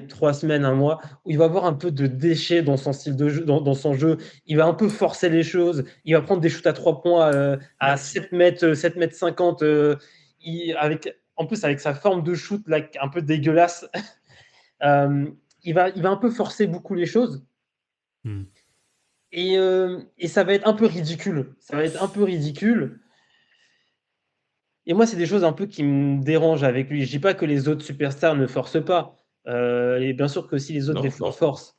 3 semaines, 1 mois, où il va avoir un peu de déchets dans son style de jeu, dans son jeu. Il va un peu forcer les choses. Il va prendre des shoots à 3 points à 7 mètres 50. En plus, avec sa forme de shoot là, un peu dégueulasse. Il va un peu forcer beaucoup les choses. Et ça va être un peu ridicule. Et moi, c'est des choses un peu qui me dérangent avec lui. Je dis pas que les autres superstars ne forcent pas. Et bien sûr que si les autres des fois forcent.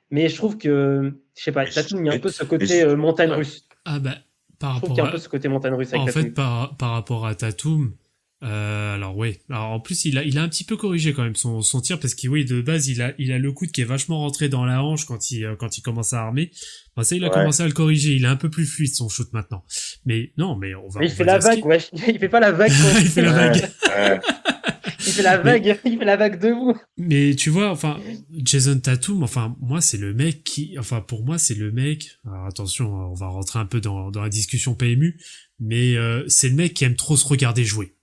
Mais je trouve que, je sais pas, Tatum, il y a un peu ce côté montagne russe. Ah bah, je trouve qu'il y a un peu ce côté montagne russe avec Tatum. En fait, par rapport à Tatum, alors ouais. Alors en plus, il a un petit peu corrigé quand même son tir parce que oui, de base, il a le coude qui est vachement rentré dans la hanche quand il commence à armer. Enfin, ça, il a commencé à le corriger. Il est un peu plus fluide son shoot maintenant. Mais non, mais on va. Mais il fait la vague, ouais. Il fait pas la vague. Il fait la vague. Il fait la vague. Il fait la vague debout. Mais tu vois, enfin, Jason Tatum, moi, c'est le mec pour moi, c'est le mec. Alors attention, on va rentrer un peu dans la discussion PMU, mais c'est le mec qui aime trop se regarder jouer.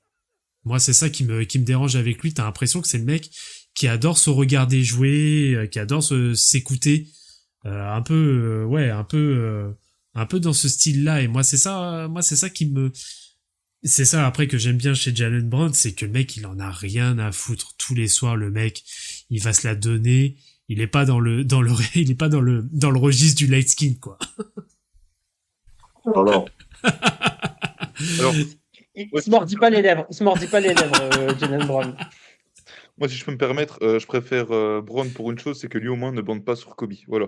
Moi, c'est ça qui me dérange avec lui. T'as l'impression que c'est le mec, qui adore se regarder jouer, qui adore s'écouter, un peu, un peu dans ce style-là. Et moi, c'est ça qui me, c'est ça après que j'aime bien chez Jalen Brown, c'est que le mec, il en a rien à foutre. Tous les soirs, le mec, il va se la donner. Il est pas il est pas dans le registre du light skin, quoi. Alors, Alors, Il se mordit pas les lèvres, Jalen Brown. moi, si je peux me permettre, je préfère Brown pour une chose, c'est que lui, au moins, ne bande pas sur Kobe. Voilà.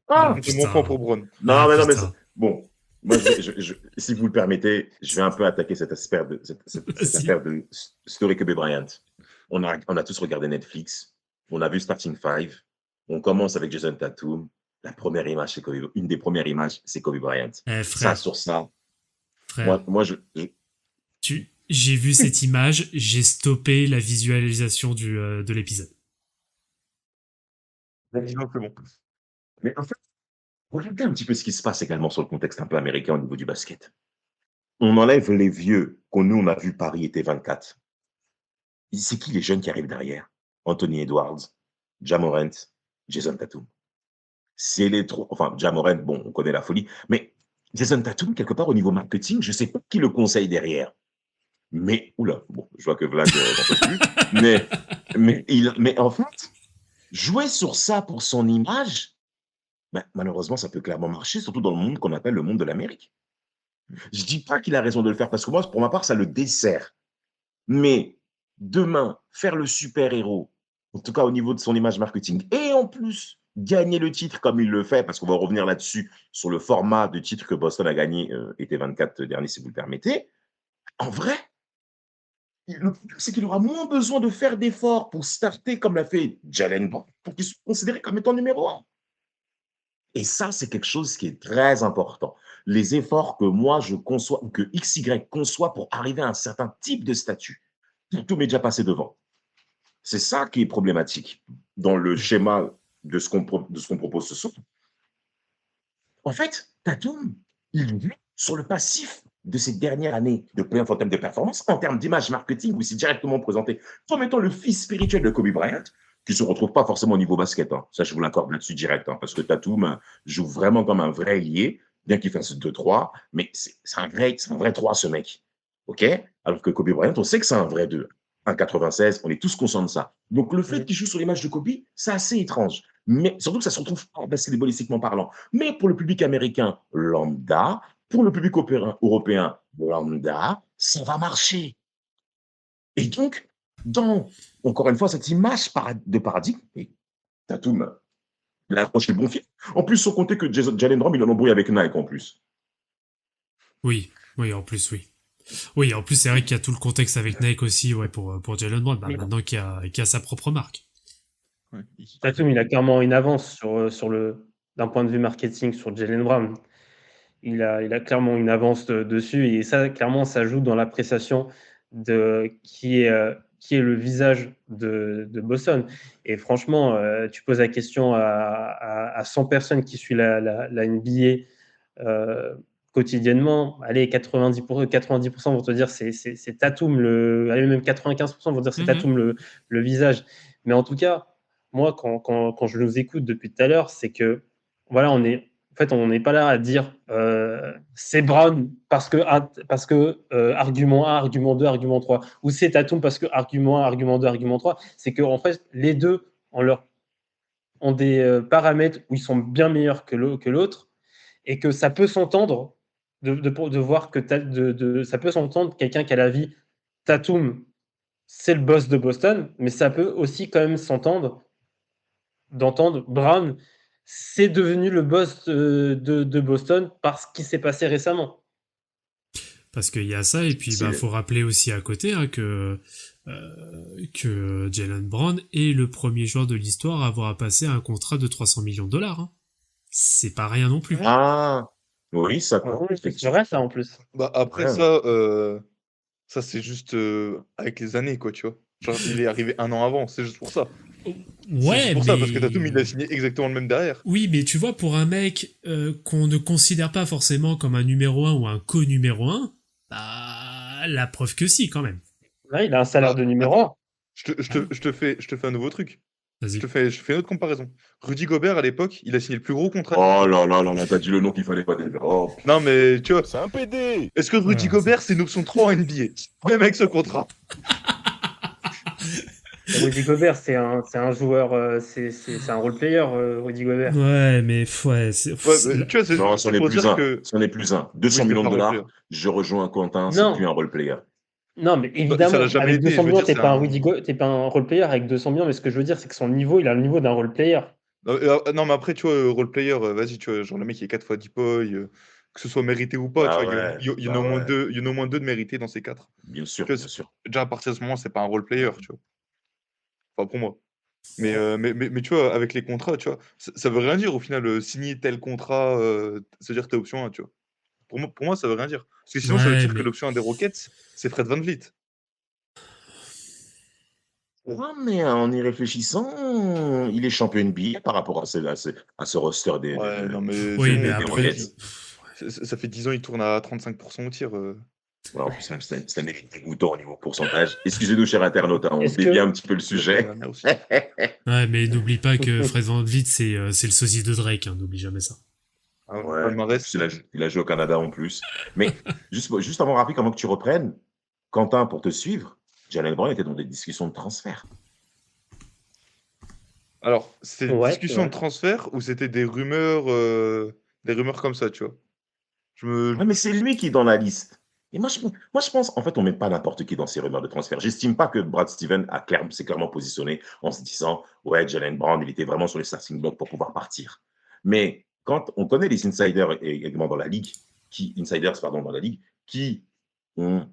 Ah, C'est mon putain. point pour Brown. non, mais putain. bon. Moi, si vous le permettez, je vais un peu attaquer cette affaire cette Vas-y. affaire de Story Kobe Bryant. On a tous regardé Netflix. On a vu Starting Five. On commence avec Jason Tatum. La première image, c'est Kobe. Une des premières images, c'est Kobe Bryant. Eh, Ça frère, sur ça. frère. Moi, J'ai vu cette image, j'ai stoppé la visualisation de l'épisode. C'est bon. Mais en fait, regardez un petit peu ce qui se passe également sur le contexte un peu américain au niveau du basket. On enlève les vieux qu'on nous on a vu Paris était 24. C'est qui les jeunes qui arrivent derrière? Anthony Edwards, Ja Morant, Jason Tatum. C'est les trois. Enfin, Ja Morant, bon, on connaît la folie, mais Jason Tatum, quelque part au niveau marketing, je sais pas qui le conseille derrière. Mais, oula, bon, je vois que Vlad n'en peut plus. Mais en fait, jouer sur ça pour son image, ben, malheureusement, ça peut clairement marcher, surtout dans le monde qu'on appelle le monde de l'Amérique. Je dis pas qu'il a raison de le faire, parce que moi, pour ma part, ça le dessert. Mais demain, faire le super-héros, en tout cas au niveau de son image marketing, et en plus, gagner le titre comme il le fait, parce qu'on va revenir là-dessus, sur le format de titre que Boston a gagné été 24 dernier, si vous le permettez, en vrai, le problème, c'est qu'il aura moins besoin de faire d'efforts pour starter comme l'a fait Jalen Brown, pour qu'il soit considéré comme étant numéro 1. Et ça, c'est quelque chose qui est très important. Les efforts que moi, je conçois, ou que XY conçoit pour arriver à un certain type de statut. Tout m'est déjà passé devant. C'est ça qui est problématique dans le schéma de ce qu'on propose ce soir. En fait, Tatum, il vit sur le passif de ces dernières années de playoff en termes de performance, en termes d'image marketing, où c'est directement présenté comme étant le fils spirituel de Kobe Bryant, qui ne se retrouve pas forcément au niveau basket. Hein. Ça, je vous l'accorde là-dessus direct, hein, parce que Tatum joue vraiment comme un vrai ailier, bien qu'il fasse 2-3, mais c'est un vrai 3, ce mec. OK? Alors que Kobe Bryant, on sait que c'est un vrai 2. 1,96, on est tous conscients de ça. Donc, le fait qu'il joue sur l'image de Kobe, c'est assez étrange. Mais surtout que ça se retrouve pas basketballistiquement parlant. Mais pour le public américain lambda, pour le public européen lambda, ça va marcher. Et donc, dans, encore une fois, cette image de paradigme, et Tatum, il a approché le bon fil. En plus, sans compter que Jalen Brown, il en embrouille avec Nike en plus. Oui, en plus, oui. Oui, en plus, c'est vrai qu'il y a tout le contexte avec Nike aussi, ouais, pour Jalen Brown, maintenant qu'il a sa propre marque. Ouais. Tatum, il a clairement une avance d'un point de vue marketing sur Jalen Brown. Il a clairement une avance dessus, et ça, clairement, ça joue dans l'appréciation de qui est le visage de Boston. Et franchement, tu poses la question à 100 personnes qui suivent la NBA quotidiennement, allez, 90% vont te dire c'est Tatum, allez, même 95% vont dire c'est Tatum le visage. Mais en tout cas, moi, quand je nous écoute depuis tout à l'heure, c'est que, voilà, on n'est pas là à dire c'est Brown parce que argument 1, argument 2, argument 3, ou c'est Tatum parce que argument 1, argument 2, argument 3. C'est qu'en fait, les deux ont des paramètres où ils sont bien meilleurs que l'autre, et que ça peut s'entendre de voir que ça peut s'entendre quelqu'un qui a la vie Tatum, c'est le boss de Boston, mais ça peut aussi quand même d'entendre Brown, c'est devenu le boss de Boston parce qu'il s'est passé récemment. Parce qu'il y a ça, et puis faut rappeler aussi à côté que Jalen Brown est le premier joueur de l'histoire à avoir passé un contrat de 300 millions de dollars. Hein. C'est pas rien non plus. Ah, oui, ça compte. C'est vrai, ça, en plus. Bah, après, ça c'est juste avec les années, quoi, tu vois. Genre, il est arrivé 1 an avant, c'est juste pour ça. Ouais, c'est pour ça, parce que Tatum, il a signé exactement le même derrière. Oui, mais tu vois, pour un mec qu'on ne considère pas forcément comme un numéro 1 ou un co-numéro 1, bah, la preuve que si, quand même. Ouais, il a un salaire de numéro 1. Je te fais un nouveau truc. Je Vas-y. te fais une autre comparaison. Rudy Gobert, à l'époque, il a signé le plus gros contrat. Oh là là là là, t'as dit le nom qu'il fallait pas dire. Oh, Non, mais tu vois, C'est un PD. est-ce que Rudy Voilà, Gobert, c'est une option 3 en NBA? Même avec ce contrat. Rudy Gobert, c'est un joueur, c'est un role player, Rudy Gobert. Ouais, mais ouais, Ouais, mais tu vois, non, c'en c'est est pour plus dire un. que. C'en est plus un. Oui, 200 c'est millions pas de un role dollars. player. Je rejoins Quentin, c'est plus Non, un role player. non, mais Ça l'a évidemment, jamais avec été. 200 Je veux millions, dire, c'est un. t'es pas un role player avec 200 millions, mais ce que je veux dire, c'est que son niveau, il a le niveau d'un role player. Non, mais après, tu vois, role player, vas-y, tu vois, genre le mec, il est 4 fois Deepoy, que ce soit mérité ou pas, tu Bah vois, ouais, il y en a bah au moins ouais. 2, il y en a au moins 2 de mérités dans ces 4. Bien Tu sûr, vois, bien sûr. déjà, à partir de ce moment, c'est pas un role player, tu vois. Enfin, pour moi. Mais tu vois, avec les contrats, tu vois, ça veut rien dire au final, signer tel contrat, ça veut dire que t'as option 1, tu vois. Pour moi, ça veut rien dire. Parce que sinon, ça veut ouais, dire que mais l'option 1 des Rockets, c'est Fred VanVleet. Ouais, mais en y réfléchissant, il est champion NBA par rapport à ce roster Ouais, non, mais c'est oui, mais bon, des après, Rockets. ça fait 10 ans, il tourne à 35% au tir. Ouais, en plus, c'est un effet dégoûtant au niveau pourcentage. Excusez-nous, chers internautes, hein, on Est-ce dévie que, un petit peu le Il a fait l'année sujet. dernière aussi. ouais, mais n'oublie pas que Fred VanVleet, c'est le sosie de Drake, hein, n'oublie jamais ça. Ah, Ouais, en palmarès. plus, il a joué au Canada en plus. Mais juste avant, rapide, avant que tu reprennes, Quentin, pour te suivre, Jalen Brown était dans des discussions de transfert. Alors, c'était une ouais, c'est discussion de vrai. transfert ou c'était des rumeurs comme ça, tu vois? Je me Ouais, mais c'est lui qui est dans la liste. Et moi, je pense, en fait, on met pas n'importe qui dans ces rumeurs de transfert. J'estime pas que Brad Stevens s'est clairement positionné en se disant, ouais, Jalen Brown, il était vraiment sur les starting blocks pour pouvoir partir. Mais quand on connaît les insiders également dans la ligue, dans la ligue, qui ont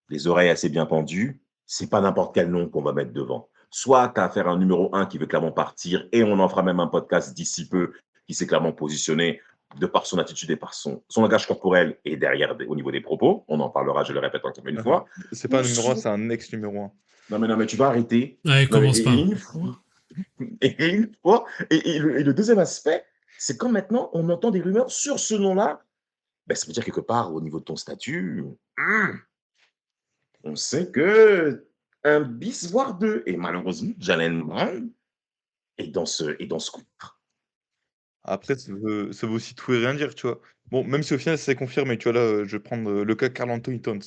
les oreilles assez bien pendues, c'est pas n'importe quel nom qu'on va mettre devant. Soit tu as affaire à un numéro 1 qui veut clairement partir, et on en fera même un podcast d'ici peu qui s'est clairement positionné de par son attitude et par son langage corporel et derrière au niveau des propos. On en parlera, je le répète encore une fois. c'est pas un numéro 1, c'est un ex numéro 1. Non, mais tu vas arrêter. Ouais, Non, mais, commence pas. et le deuxième aspect, c'est quand maintenant on entend des rumeurs sur ce nom-là, ben, ça veut dire quelque part au niveau de ton statut, on sait que un bis, voire deux. Et malheureusement, Jalen Brown est dans ce coup. Après, ça veut aussi tout et rien dire, tu vois? Bon, même si au final c'est confirmé, tu vois? Là, je vais prendre, le cas Karl Anthony Towns.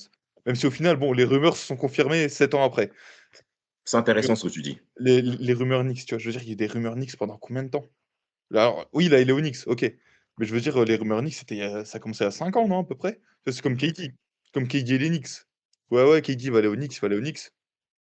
Même si au final, bon, les rumeurs se sont confirmées 7 ans après. C'est intéressant ce que tu dis. Les rumeurs Knicks, tu vois? Je veux dire, il y a eu des rumeurs Knicks pendant combien de temps? Alors oui, là, il est aux Knicks, OK. Mais je veux dire, les rumeurs Knicks, c'était ça a commencé à 5 ans, non, à peu près? Tu vois, c'est comme KD. Comme KD et les Knicks. Ouais, ouais, KD va aller aux Knicks, il va aller aux Knicks.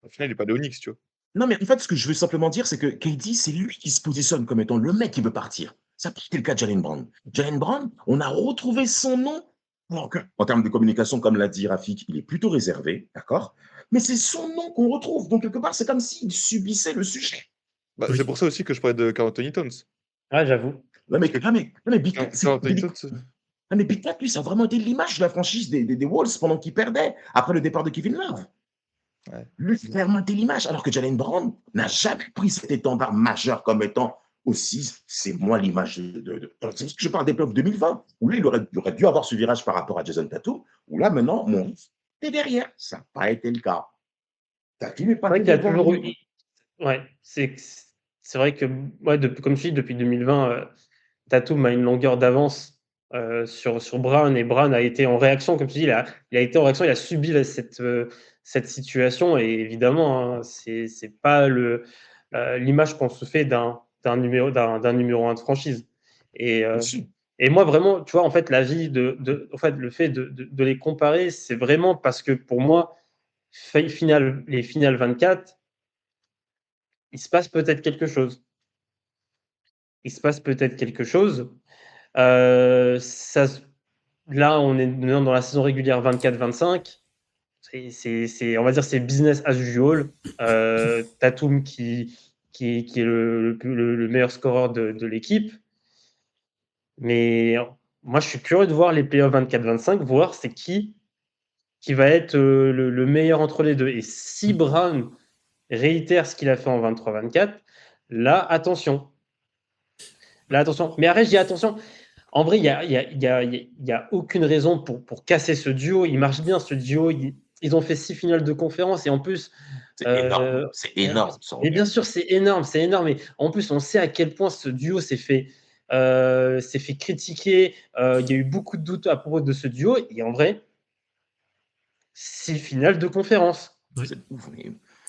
Au final, il est pas allé aux Knicks, tu vois? Non, mais en fait, ce que je veux simplement dire, c'est que KD, c'est lui qui se positionne comme étant le mec qui veut partir. Ça n'a pas été le cas de Jalen Brown. Jalen Brown, on a retrouvé son nom. Alors que, en termes de communication, comme l'a dit Rafik, il est plutôt réservé, d'accord? Mais c'est son nom qu'on retrouve. Donc, quelque part, c'est comme s'il subissait le sujet. Bah, Oui. c'est pour ça aussi que je parlais de Karl Anthony Towns. Ah, j'avoue. Non, mais, Big Karl Cat, Karl Anthony Towns, mais Big Cat, lui, ça a vraiment été l'image de la franchise des Wolves pendant qu'il perdait, après le départ de Kevin Love. ouais. Lui, c'est clairement été l'image, alors que Jalen Brown n'a jamais pris cet étendard majeur comme étant aussi, c'est moi l'image c'est ce que je parle des playoffs 2020, où là, il aurait dû avoir ce virage par rapport à Jason Tatum, où là, maintenant, mon est derrière. Ça n'a pas été le cas. Tatum n'est C'est pas vrai qu'il y a devant toujours lui. eu. Ouais, c'est vrai que, ouais, comme je dis, depuis 2020, Tatum a une longueur d'avance sur Brown, et Brown a été en réaction, comme tu dis, il a été en réaction, il a subi cette situation, et évidemment, hein, c'est pas l'image qu'on se fait d'un numéro 1 de franchise. Et, et moi, vraiment, tu vois, en fait, en fait, le fait de les comparer, c'est vraiment parce que pour moi, les finales 24, il se passe peut-être quelque chose. Il se passe peut-être quelque chose. Ça, là, on est dans la saison régulière 24-25. On va dire, c'est business as usual. Tatum qui est le meilleur scoreur de l'équipe. Mais moi, je suis curieux de voir les playoffs 24-25, voir c'est qui va être le meilleur entre les deux. Et si Brown réitère ce qu'il a fait en 23-24, là, attention. Là, attention. Mais arrête, je dis attention. En vrai, il y a aucune raison pour casser ce duo. Il marche bien, ce duo. ils ont fait 6 finales de conférence et en plus, C'est énorme. C'est et en plus énorme, ça mais bien revient. sûr, c'est énorme et en plus, on sait à quel point ce duo s'est fait critiquer, il y a eu beaucoup de doutes à propos de ce duo et en vrai, 6 finales de conférence. Ouais. C'est ouf.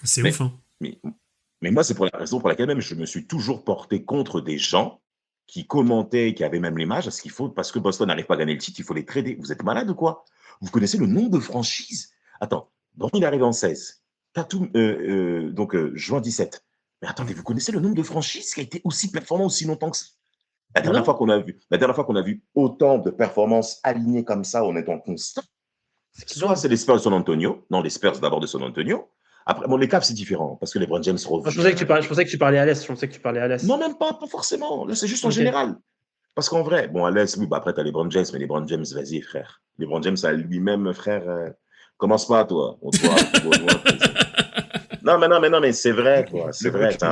C'est Mais, ouf, hein. mais, mais moi, c'est pour la raison pour laquelle même je me suis toujours porté contre des gens qui commentaient, qui avaient même l'image, parce que Boston n'arrive pas à gagner le titre, il faut les trader. Vous êtes malade ou quoi? Vous connaissez le nombre de franchises? Attends, Brown, il arrive en 16. Tatum, donc juin 17. Mais attendez, vous connaissez le nombre de franchises qui a été aussi performant aussi longtemps que ça? La dernière fois Non, qu'on a vu autant de performances alignées comme ça en étant constant, c'est qu'ils soit ont c'est les Spurs de San Antonio, non, les Spurs d'abord de San Antonio. Après, bon, les Cavs, c'est différent parce que les LeBron James je revient. pensais que je pensais que tu parlais à l'Est, je pensais que tu parlais à l'Est. Non, même pas forcément. Là, c'est juste en OK. général. Parce qu'en vrai, bon, à l'aise, oui, bah après, t'as les LeBron James, mais les LeBron James, vas-y, frère. Les LeBron James, à lui-même, frère, commence pas, toi. On te voit au loin. Non, mais c'est vrai, quoi. C'est vrai, c'est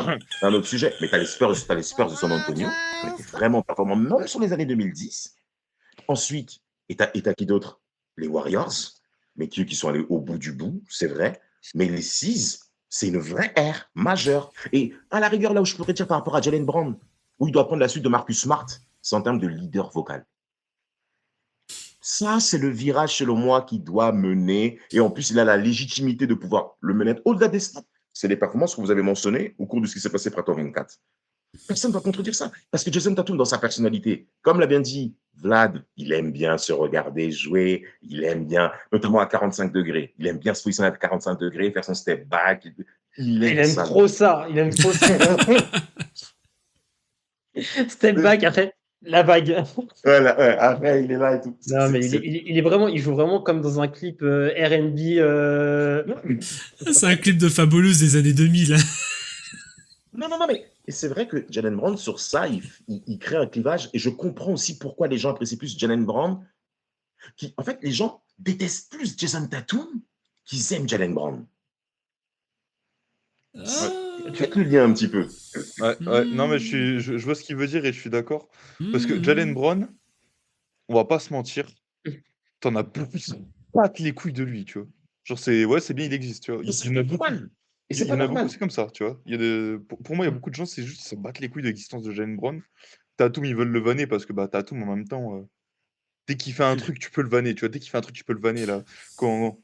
un autre sujet. Mais t'as les Spurs de San Antonio, qui ont été vraiment performants, même sur les années 2010. Ensuite, et t'as qui d'autre? Les Warriors, mais qui sont allés au bout du bout, c'est vrai. Mais les Seas, c'est une vraie ère majeure. Et à la rigueur, là où je pourrais dire par rapport à Jalen Brown, où il doit prendre la suite de Marcus Smart, c'est en termes de leader vocal. Ça, c'est le virage, selon moi, qui doit mener. Et en plus, il a la légitimité de pouvoir le mener au-delà des stats. C'est les performances que vous avez mentionnées au cours de ce qui s'est passé Printemps 24. Personne ne va contredire ça. Parce que Jason Tatum, dans sa personnalité, comme l'a bien dit Vlad, il aime bien se regarder jouer, il aime bien, notamment à 45 degrés, il aime bien se positionner à 45 degrés, faire son step back. Il Il aime aime ça. trop ça, il aime trop ça. Step back, après, la vague. Voilà, ouais, après, il est là et tout. Non, mais il est vraiment, il joue vraiment comme dans un clip R&B. C'est un clip de Fabulous des années 2000. Non, mais et c'est vrai que Jalen Brown, sur ça, il crée un clivage. Et je comprends aussi pourquoi les gens apprécient plus Jalen Brown. En fait, les gens détestent plus Jason Tatum qu'ils aiment Jalen Brown. Ouais. Faites le lien un petit peu. Ouais. Non, mais je vois ce qu'il veut dire et je suis d'accord. Parce que Jalen Brown, on va pas se mentir, t'en as beaucoup qui se battent les couilles de lui, tu vois. Genre, c'est bien, il existe, tu vois. Il y en a beaucoup. Et Il c'est y pas en a beaucoup, normal. c'est comme ça, tu vois. Pour moi, il y a beaucoup de gens, c'est juste, ils se battent les couilles de l'existence de Jalen Brown. Tatum, ils veulent le vanner parce que, bah, Tatum, en même temps, dès qu'il fait un truc, tu peux le vanner, tu vois. Dès qu'il fait un truc, tu peux le vanner, là. Quand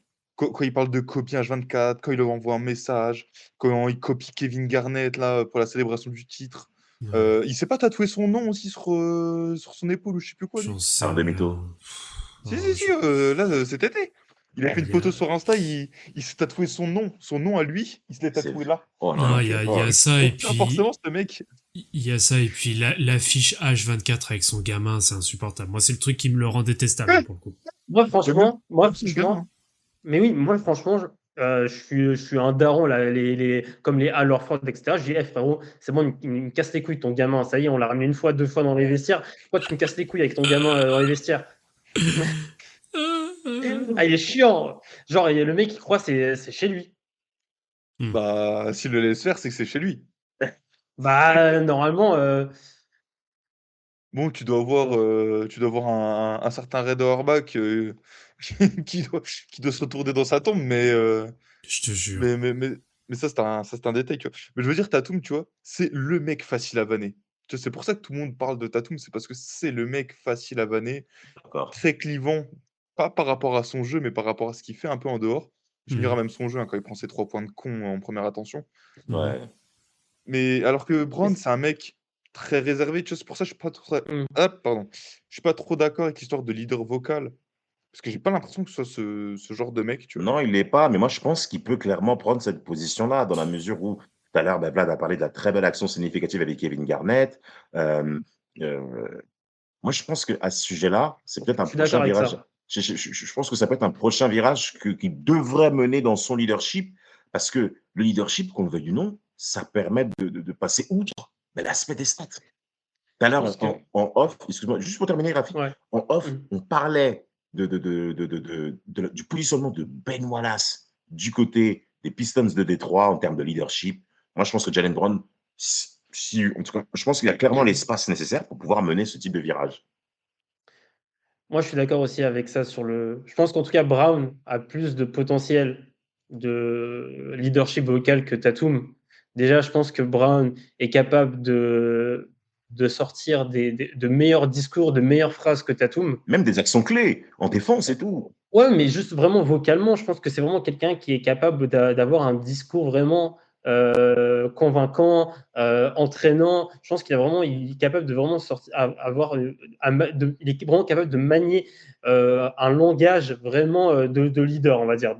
il parle de copie H24, quand il leur envoie un message, quand il copie Kevin Garnett, là, pour la célébration du titre. Il s'est pas tatoué son nom aussi sur son épaule ou je sais plus quoi, lui. J'en sais Un demi-tour. rien. Si, là, cet été. Il a fait une photo sur Insta, il s'est tatoué son nom à lui, il se l'est tatoué là. Oh Non, non, il y oh, a ça et Donc, puis forcément, ce mec. il y a ça et puis l'affiche H24 avec son gamin, c'est insupportable. Moi, c'est le truc qui me le rend détestable pour le coup. Moi, franchement, Gamin. mais oui, moi, franchement, je suis un daron, là, comme les Al Horford, etc. Je dis, frérot, c'est bon, il me casse les couilles, ton gamin. Ça y est, on l'a ramené une fois, deux fois dans les vestiaires. Pourquoi tu me casses les couilles avec ton gamin dans les vestiaires? Ah, il est chiant. Genre, le mec, il croit c'est chez lui. Bah, s'il le laisse faire, c'est que c'est chez lui. Bah, normalement, Bon, tu dois avoir un certain Red Auerbach qui doit se retourner dans sa tombe, Je te jure. mais ça, c'est un détail, tu vois. Mais je veux dire, Tatum, tu vois, c'est le mec facile à vanner. Tu vois, c'est pour ça que tout le monde parle de Tatum, c'est parce que c'est le mec facile à vanner, d'accord. très clivant, pas par rapport à son jeu, mais par rapport à ce qu'il fait un peu en dehors. Je dirais même son jeu, hein, quand il prend ses 3 points de con en première attention. Ouais. Mais alors que Brown, c'est un mec très réservé, tu vois? C'est pour ça que je suis pas trop pardon. Je suis pas trop d'accord avec l'histoire de leader vocal, parce que j'ai pas l'impression que ce soit ce genre de mec, tu vois? Non, il l'est pas, mais moi je pense qu'il peut clairement prendre cette position-là, dans la mesure où tout à l'heure, bah, Vlad a parlé de la très belle action significative avec Kevin Garnett. Euh, euh, Moi, je pense qu'à ce sujet-là, c'est peut-être un je suis d'accord prochain avec virage. ça. Je pense que ça peut être un prochain virage qu'il devrait mener dans son leadership, parce que le leadership, qu'on le veuille ou non, ça permet de passer outre l'aspect des stats. Tout à Je l'heure, pense que. en off, excuse-moi, juste pour terminer, Rafi, Ouais. en off, Mm. on parlait du positionnement de Ben Wallace du côté des Pistons de Détroit en termes de leadership. Moi, je pense que Jalen Brown, en tout cas, je pense qu'il y a clairement l'espace nécessaire pour pouvoir mener ce type de virage. Moi, je suis d'accord aussi avec ça je pense qu'en tout cas, Brown a plus de potentiel de leadership vocal que Tatum. Déjà, je pense que Brown est capable de sortir de meilleurs discours, de meilleures phrases que Tatum. Même des actions clés en défense et tout. Ouais, mais juste vraiment vocalement, je pense que c'est vraiment quelqu'un qui est capable d'avoir un discours vraiment convaincant, entraînant. Je pense il est capable de vraiment sortir, il est vraiment capable de manier un langage vraiment de leader, on va dire.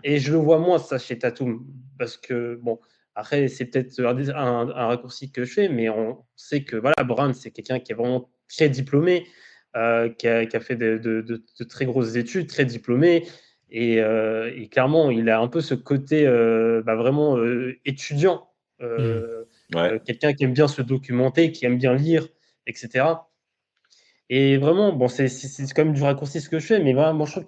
Et je le vois moins ça chez Tatum, parce que bon, après c'est peut-être un raccourci que je fais, mais on sait que voilà, Brown c'est quelqu'un qui est vraiment très diplômé, qui a fait de très grosses études, très diplômé, et clairement il a un peu ce côté vraiment étudiant, Ouais. quelqu'un qui aime bien se documenter, qui aime bien lire, etc. Et vraiment, bon, c'est quand même du raccourci ce que je fais, mais vraiment, moi, je trouve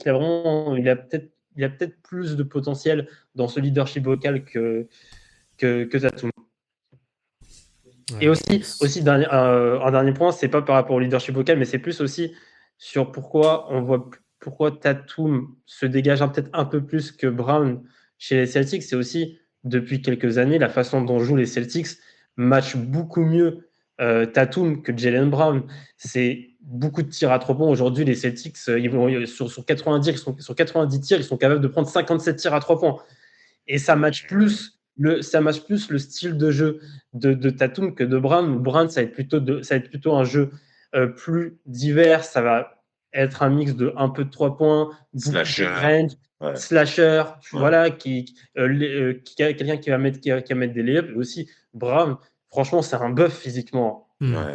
il a peut-être plus de potentiel dans ce leadership vocal que Tatum. Et Ouais. aussi un dernier point, c'est pas par rapport au leadership vocal, mais c'est plus aussi sur pourquoi Tatum se dégage peut-être un peu plus que Brown chez les Celtics. C'est aussi, depuis quelques années, la façon dont jouent les Celtics match beaucoup mieux Tatum que Jaylen Brown. C'est beaucoup de tirs à 3 points. Aujourd'hui, les Celtics, sur 90 tirs, ils sont capables de prendre 57 tirs à 3 points. Et ça match plus le style de jeu de Tatum que de Brown. Brown, ça va être plutôt un jeu plus divers. Ça va être un mix de un peu de 3 points, Slasher. range, Ouais. slasher, Ouais. voilà, quelqu'un qui va mettre des layups. Et aussi, Brown, franchement, c'est un buff physiquement. Ouais.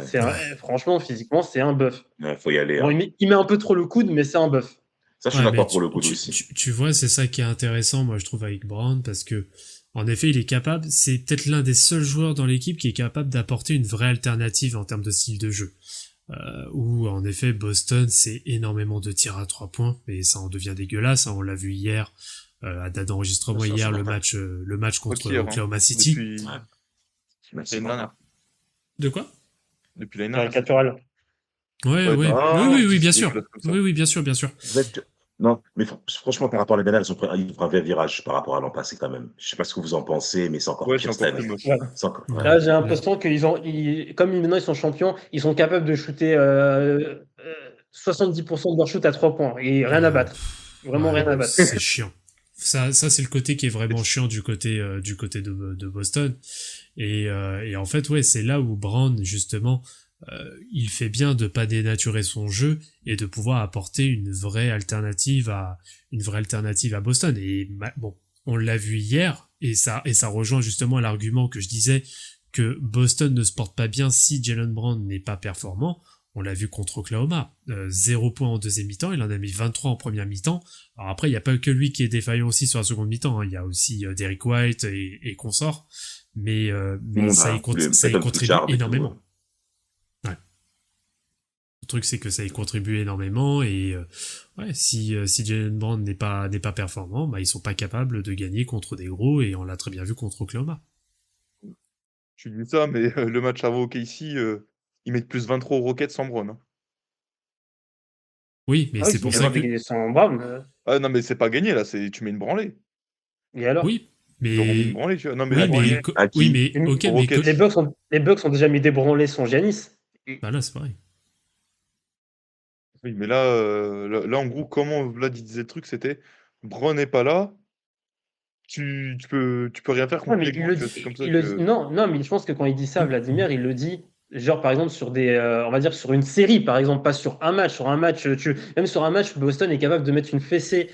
Franchement, physiquement, c'est un buff. Ouais, faut y aller. Bon, il met un peu trop le coude, mais c'est un buff. Ça, je suis Ouais, mais d'accord pour le coup aussi. tu vois, c'est ça qui est intéressant, moi, je trouve, avec Brown, parce que, en effet, il est capable, c'est peut-être l'un des seuls joueurs dans l'équipe qui est capable d'apporter une vraie alternative en termes de style de jeu. Où, en effet, Boston, c'est énormément de tirs à 3 points, et ça en devient dégueulasse, hein, on l'a vu hier, à date d'enregistrement Ça, hier, c'est le match contre Hier, hein, Oklahoma City. depuis Merci, l'année dernière. De quoi? Depuis l'année dernière. Caricatural. Ouais, Ouais, ouais. ah, Oui, bien des sûr. choses comme ça. Oui, bien sûr, bien sûr. Non, mais franchement, par rapport à l'année dernière, ils prennent un vrai virage par rapport à l'an passé quand même. Je sais pas ce que vous en pensez, mais c'est encore Ouais, pire c'est cette encore année. plus moche. Ouais. C'est encore- Ouais. ouais. Là, j'ai l'impression comme maintenant ils sont champions, ils sont capables de shooter 70% de leur shoot à 3 points et rien à battre. Vraiment Ouais, rien à battre. c'est chiant. Ça c'est le côté qui est vraiment chiant du côté de Boston. Et en fait, ouais, c'est là où Brown, justement, il fait bien de pas dénaturer son jeu et de pouvoir apporter une vraie alternative à Boston. Et bon, on l'a vu hier, et ça rejoint justement l'argument que je disais que Boston ne se porte pas bien si Jaylen Brown n'est pas performant. On l'a vu contre Oklahoma. 0 points en deuxième mi-temps, il en a mis 23 en première mi-temps. Alors après, il n'y a pas que lui qui est défaillant aussi sur la seconde mi-temps, hein. Il y a aussi Derrick White et consorts. Mais ça y contribue énormément. Ouais. Le truc, c'est que ça y contribue énormément, et ouais, si Jaylen Brown n'est pas performant, bah ils sont pas capables de gagner contre des gros, et on l'a très bien vu contre Oklahoma. Tu dis ça, mais le match avant OKC, ils mettent plus 23 aux Rockets sans Brown, hein. Oui, mais c'est pour ça que... Sans Brown. Ah non, mais c'est pas gagné là, tu mets une branlée. Et alors Oui, Ils auront mis une mais... branlée, tu vois. Non, mais Oui, la branlée, À qui oui, mais... Ok, Aux mais... Rockets. les Bucks ont déjà mis des branlés sans Giannis. Bah là, c'est pareil. oui, mais là, en gros, comment Vlad il disait le truc, c'était Brown n'est pas là, tu peux rien faire Ouais, contre mais les il gros, le tu vois, dit, c'est comme ça que. non, mais je pense que quand il dit ça, Vladimir, il le dit, genre par exemple sur on va dire sur une série, par exemple, pas sur un match. Sur un match, même sur un match, Boston est capable de mettre une fessée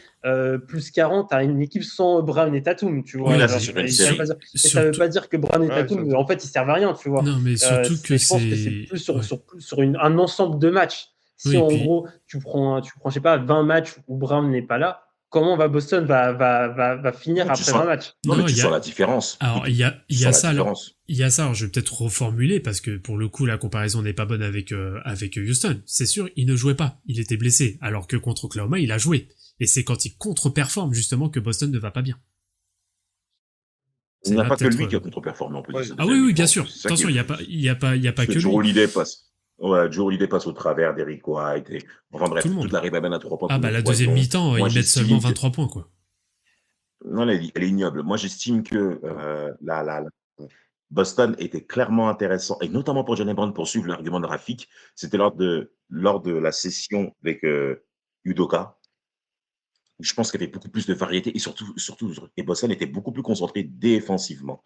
plus 40 à une équipe sans Brown et Tatum, tu vois. Oui, là, Genre, c'est sur une et série. ça veut pas dire que Brown et Ouais, Tatum, en fait, ils servent à rien, tu vois. Non, mais surtout que Je pense que c'est c'est... plus sur, ouais. sur un ensemble de matchs. Si Oui, et en puis... gros, tu prends, je sais pas, 20 matchs où Brown n'est pas là, comment Boston va finir Non, tu après sens- 20 matchs? Non, mais Non, tu il y a- sens la différence. Alors, Tu il y a sens la ça, alors, différence. il y a ça, alors je vais peut-être reformuler, parce que pour le coup, la comparaison n'est pas bonne avec Houston. C'est sûr, il ne jouait pas, il était blessé, alors que contre Oklahoma, il a joué. Et c'est quand il contre-performe, justement, que Boston ne va pas bien. Il n'y a là pas que peut-être, lui qui a contre-performé, on peut dire. Ouais. ça Ah déjà, oui, mais bien bon, sûr. c'est ça Attention, qui il est- y a pas parce que Drew lui. Holiday passe. Ouais, Joe Holiday passe au travers d'Eric White. Enfin Tout le bref, toute monde. la ribambelle à 3 points, Ah tout le bah monde la deuxième foison. mi-temps, Moi, ils mettent seulement j'estime que. 23 points, quoi. Non, elle est ignoble. Moi, j'estime que Boston était clairement intéressant, et notamment pour Jalen Brown, pour suivre l'argument de Rafik. C'était lors de la session avec Udoka. Je pense qu'il y avait beaucoup plus de variété et surtout, et Boston était beaucoup plus concentré défensivement.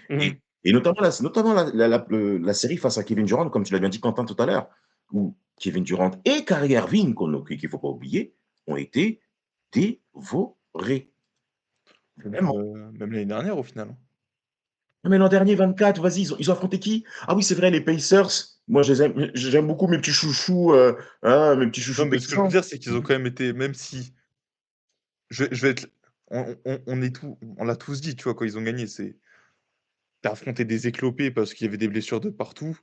Mhm. Et notamment la série face à Kevin Durant, comme tu l'as bien dit, Quentin, tout à l'heure, où Kevin Durant et Kyrie Irving, qu'il ne faut pas oublier, ont été dévorés. Vraiment. Même l'année dernière, au final. Mais l'an dernier, 24, vas-y, ils ont affronté qui? Ah oui, c'est vrai, les Pacers. Moi, j'aime beaucoup mes petits chouchous, mes petits Non, chouchous mais ce que je veux texans. dire, c'est qu'ils ont quand même été, même si je vais être, on l'a tous dit, tu vois, quand ils ont gagné, t'as affronté des éclopés parce qu'il y avait des blessures de partout,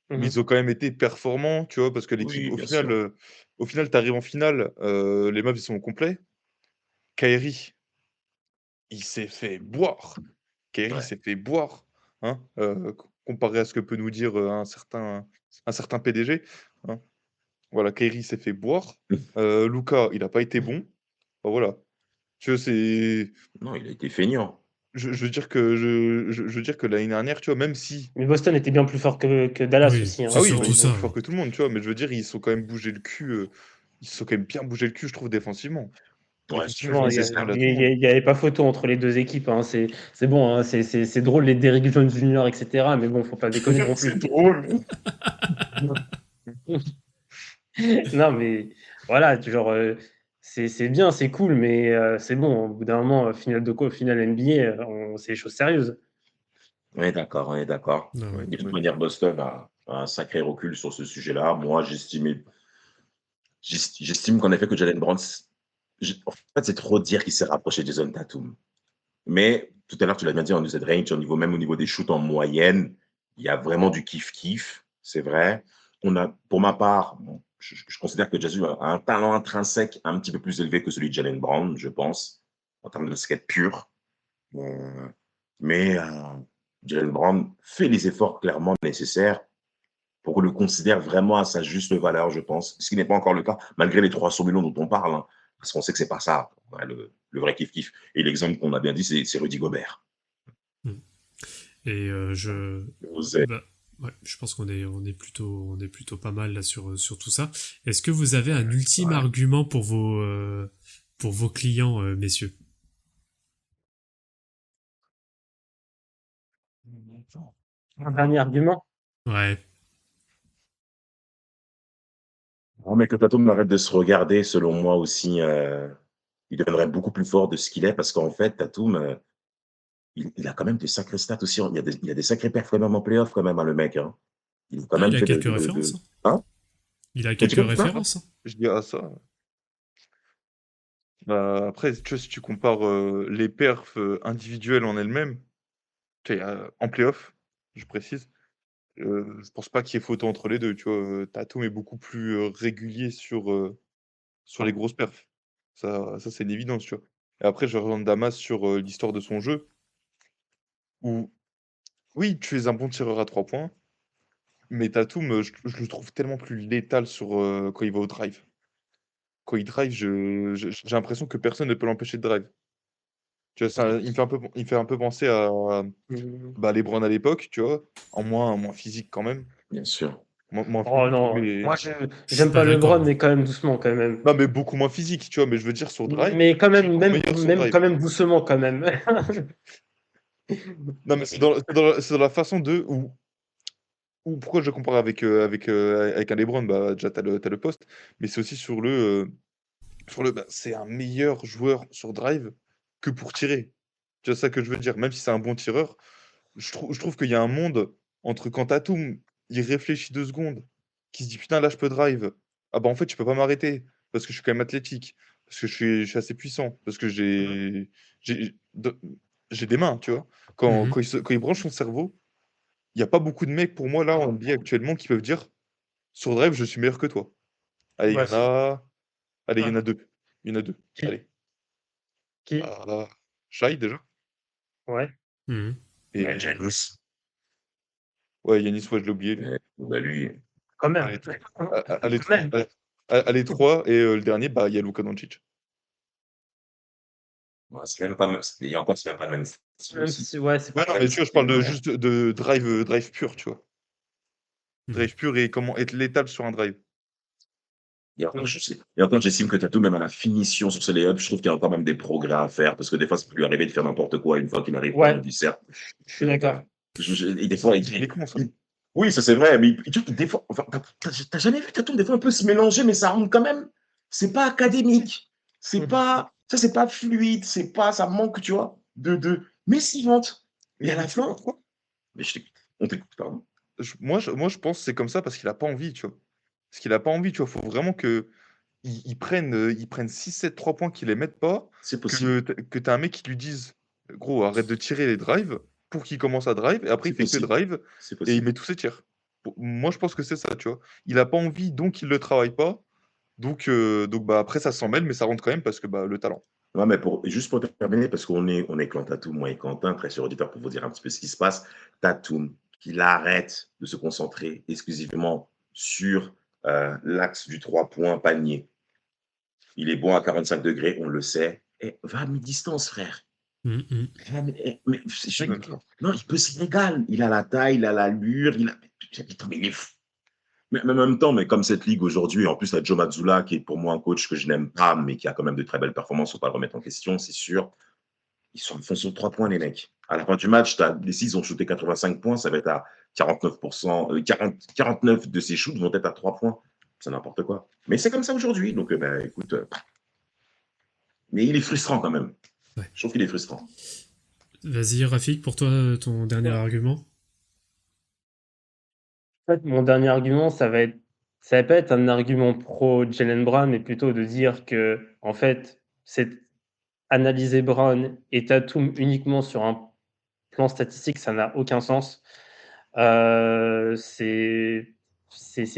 mais Mhm. ils ont quand même été performants, tu vois, parce que l'équipe, Oui, bien sûr. au final, t'arrives en finale, les meufs, ils sont au complet. Kyrie, il s'est fait boire. Kyrie Ouais. s'est fait boire, hein, comparé à ce que peut nous dire un certain PDG, hein. Voilà, Kyrie s'est fait boire. Luka, il n'a pas été bon. Enfin, voilà. Tu vois, Non, il a été feignant. je veux dire que je veux dire que l'année dernière, tu vois, même si. Mais Boston était bien plus fort que Dallas Oui, aussi, hein. Ah c'est oui, bah, surtout ils sont ça. plus forts que tout le monde, tu vois, mais je veux dire, ils se sont quand même bougé le cul. Ils se sont quand même bien bougé le cul, je trouve, défensivement. Ouais, c'est Défensivement, ils ont Effectivement, mis il la n'y nécessaire. pression à tout le monde. avait pas photo entre les deux équipes, hein. C'est bon, hein. C'est drôle les Derrick Jones Jr., etc. Mais bon, faut pas déconner non plus. C'est drôle. Non, mais voilà, genre, c'est bien, c'est cool, mais c'est bon. Au bout d'un moment, finale NBA, c'est des choses sérieuses. On est d'accord, on est d'accord. Ah ouais. De toute Oui. manière, Boston a un sacré recul sur ce sujet-là. Moi, j'estime qu'en effet que Jalen Brown, en fait, c'est trop dire qu'il s'est rapproché de Jason Tatum. Mais tout à l'heure, tu l'as bien dit, en usage range, même au niveau des shoots en moyenne, il y a vraiment du kiff-kiff, c'est vrai. Pour ma part, bon, je considère que Jason a un talent intrinsèque un petit peu plus élevé que celui de Jalen Brown, je pense, en termes de skate pur. Euh, mais Jalen Brown fait les efforts clairement nécessaires pour qu'on le considère vraiment à sa juste valeur, je pense. Ce qui n'est pas encore le cas, malgré les 300 millions dont on parle, hein, parce qu'on sait que c'est pas ça, ouais, le vrai kiff-kiff. Et l'exemple qu'on a bien dit, c'est Rudy Gobert. Mm. Et bah, ouais, je pense on est plutôt pas mal là sur tout ça. Est-ce que vous avez un ultime Ouais. argument pour vos clients, messieurs? Un dernier argument. Ouais. Non, mais que Tatum arrête de se regarder, selon moi aussi, il deviendrait beaucoup plus fort de ce qu'il est, parce qu'en fait, Tatum, il a quand même des sacrés stats aussi. Il a des sacrés perfs quand même en playoff, quand même, hein, le mec. Hein. Il a quand Ah, même il a fait quelques références, hein. Hein. Il a Tu as dit quelques quoi, Quentin? références, hein. Je dis à ça. Bah, après, tu vois, si tu compares les perfs individuels en elles-mêmes, tu sais, en playoff, je précise, je pense pas qu'il y ait photo entre les deux. Tu vois, Tatum est beaucoup plus régulier sur les grosses perfs. Ça c'est une évidence, tu vois. Et après, je rejoins Damas sur l'histoire de son jeu, où oui, tu es un bon tireur à 3 points, mais Tatum, je le trouve tellement plus létal quand il va au drive. Quand il drive, j'ai l'impression que personne ne peut l'empêcher de drive. Tu vois, il me fait un peu penser à Mhm. bah, LeBron à l'époque, tu vois, en moins physique quand même. Bien sûr. Moins Oh physique, non, mais. moi Je suis j'aime pas pas d'accord, LeBron, moi. mais quand même doucement quand même. Non, mais beaucoup moins physique, tu vois, mais je veux dire, sur drive, Mais quand je le même, trouve même, meilleur sur même drive. quand même doucement quand même. Non, mais c'est dans la façon ou pourquoi je le compare avec un LeBron, bah, déjà, t'as le poste, mais c'est aussi bah, c'est un meilleur joueur sur drive que pour tirer. Tu vois ça que je veux dire? Même si c'est un bon tireur, je trouve qu'il y a un monde entre quand Tatum, il réfléchit 2 secondes, qu'il se dit: «Putain, là, je peux drive. Ah bah, en fait, tu peux pas m'arrêter parce que je suis quand même athlétique, parce que je suis assez puissant, parce que j'ai de j'ai des mains», tu vois? Quand Mhm. quand il branche son cerveau, il y a pas beaucoup de mecs pour moi là en NBA actuellement qui peuvent dire: «Sur drive, je suis meilleur que toi». Allez, il y Bah, en a allez, il y en ah, a 2. Il y en a 2. qui? Allez. Qui? Bah, Shai déjà Ouais. Mhm. et Mais Giannis, ouais, Yanis, ouais, je l'ai oublié lui. bah lui. Quand même. Allez, allez, Quand même. allez 3 et le dernier, bah, il y a Luka Doncic. Ouais, c'est même pas, et encore, c'est même pas le même style Même aussi. si, ouais, c'est Ouais, pas non, mais tu vois, je parle de juste de drive pur, tu vois. Drive pur et comment être létal sur un drive. Et encore, j'estime que Tatum, même à la finition sur ses layups, je trouve qu'il y a encore même des progrès à faire parce que des fois, ça peut lui arriver de faire n'importe quoi une fois qu'il arrive Ouais. dans du cercle. Je suis d'accord. Et des fois, Mais comment ça? oui, ça c'est vrai, mais tu vois, des fois, enfin, t'as jamais vu Tatum des fois un peu se mélanger, mais ça rentre quand même. C'est pas académique. C'est pas, ça c'est pas fluide, c'est pas, ça manque, tu vois, mais s'il rentre. Et à la tu sais fin, pourquoi? mais on t'écoute, pardon. Moi, je pense que c'est comme ça parce qu'il a pas envie, tu vois. Parce qu'il a pas envie, tu vois. Faut vraiment que ils prennent 6-7 3 points, qu'ils les mettent pas, C'est possible. que tu as un mec qui lui dise: «Gros, arrête de tirer les drives», pour qu'il commence à drive et après C'est il fait que possible. drive C'est et il possible. met tous ses tirs. Moi, je pense que c'est ça, tu vois. Il a pas envie, donc il le travaille pas. Donc bah, après ça s'en mêle, mais ça rentre quand même parce que, bah, le talent. Ouais, mais juste pour terminer, parce qu'on est Clan Tatum, moi et Quentin, très sur auditeur, pour vous dire un petit peu ce qui se passe. Tatum, qu'il arrête de se concentrer exclusivement sur l'axe du 3 points panier. Il est bon à 45 degrés, on le sait. Et va à mi-distance, frère. Mais non, il peut se régaler. Il a la taille, il a l'allure, mais il est fou. Mais en même temps, mais comme cette ligue aujourd'hui, en plus, à Joe Mazzulla, qui est pour moi un coach que je n'aime pas, mais qui a quand même de très belles performances, il ne faut pas le remettre en question, c'est sûr. Ils sont en fond sur 3 points, les mecs. À la fin du match, les 6 ont shooté 85 points, ça va être à 49%, 49 de ces shoots vont être à 3 points. C'est n'importe quoi. Mais c'est comme ça aujourd'hui. Donc, écoute, mais il est frustrant quand même. Ouais. Je trouve qu'il est frustrant. Vas-y, Rafik, pour toi, ton dernier argument. En fait, mon dernier argument, ça va pas être un argument pro Jaylen Brown, mais plutôt de dire que, en fait, c'est analyser Brown et Tatum uniquement sur un plan statistique, ça n'a aucun sens. C'est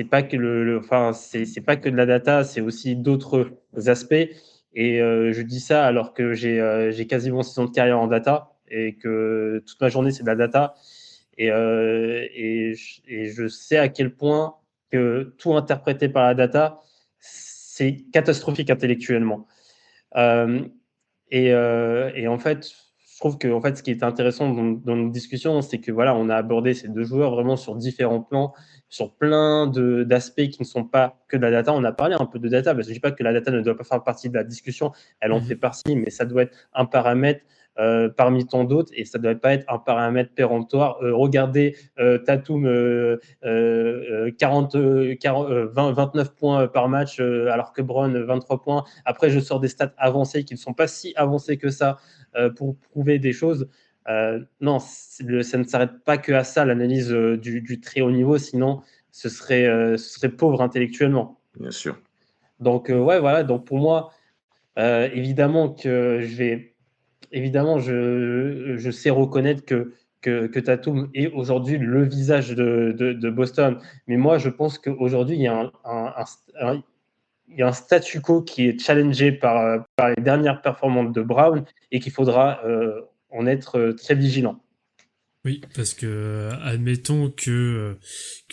pas que enfin, c'est pas que de la data, c'est aussi d'autres aspects. Et je dis ça alors que j'ai quasiment 6 ans de carrière en data et que toute ma journée c'est de la data. Et je sais à quel point que tout interprété par la data, c'est catastrophique intellectuellement. Et en fait, je trouve que en fait, ce qui est intéressant dans notre discussion, c'est que voilà, on a abordé ces deux joueurs vraiment sur différents plans, sur plein d'aspects qui ne sont pas que de la data. On a parlé un peu de data, parce que je ne dis pas que la data ne doit pas faire partie de la discussion, elle en fait partie, mais ça doit être un paramètre parmi tant d'autres, et ça ne doit pas être un paramètre péremptoire. Regardez Tatum 29 points par match, alors que Brown 23 points. Après, je sors des stats avancées qui ne sont pas si avancées que ça pour prouver des choses. Non, ça ne s'arrête pas que à ça, l'analyse du très haut niveau, sinon ce serait pauvre intellectuellement. Bien sûr. Donc, ouais, voilà. Donc, pour moi, évidemment que je sais reconnaître que Tatum est aujourd'hui le visage de Boston. Mais moi, je pense qu'aujourd'hui, il y a un statu quo qui est challengé par les dernières performances de Brown et qu'il faudra en être très vigilant. Oui, parce que admettons que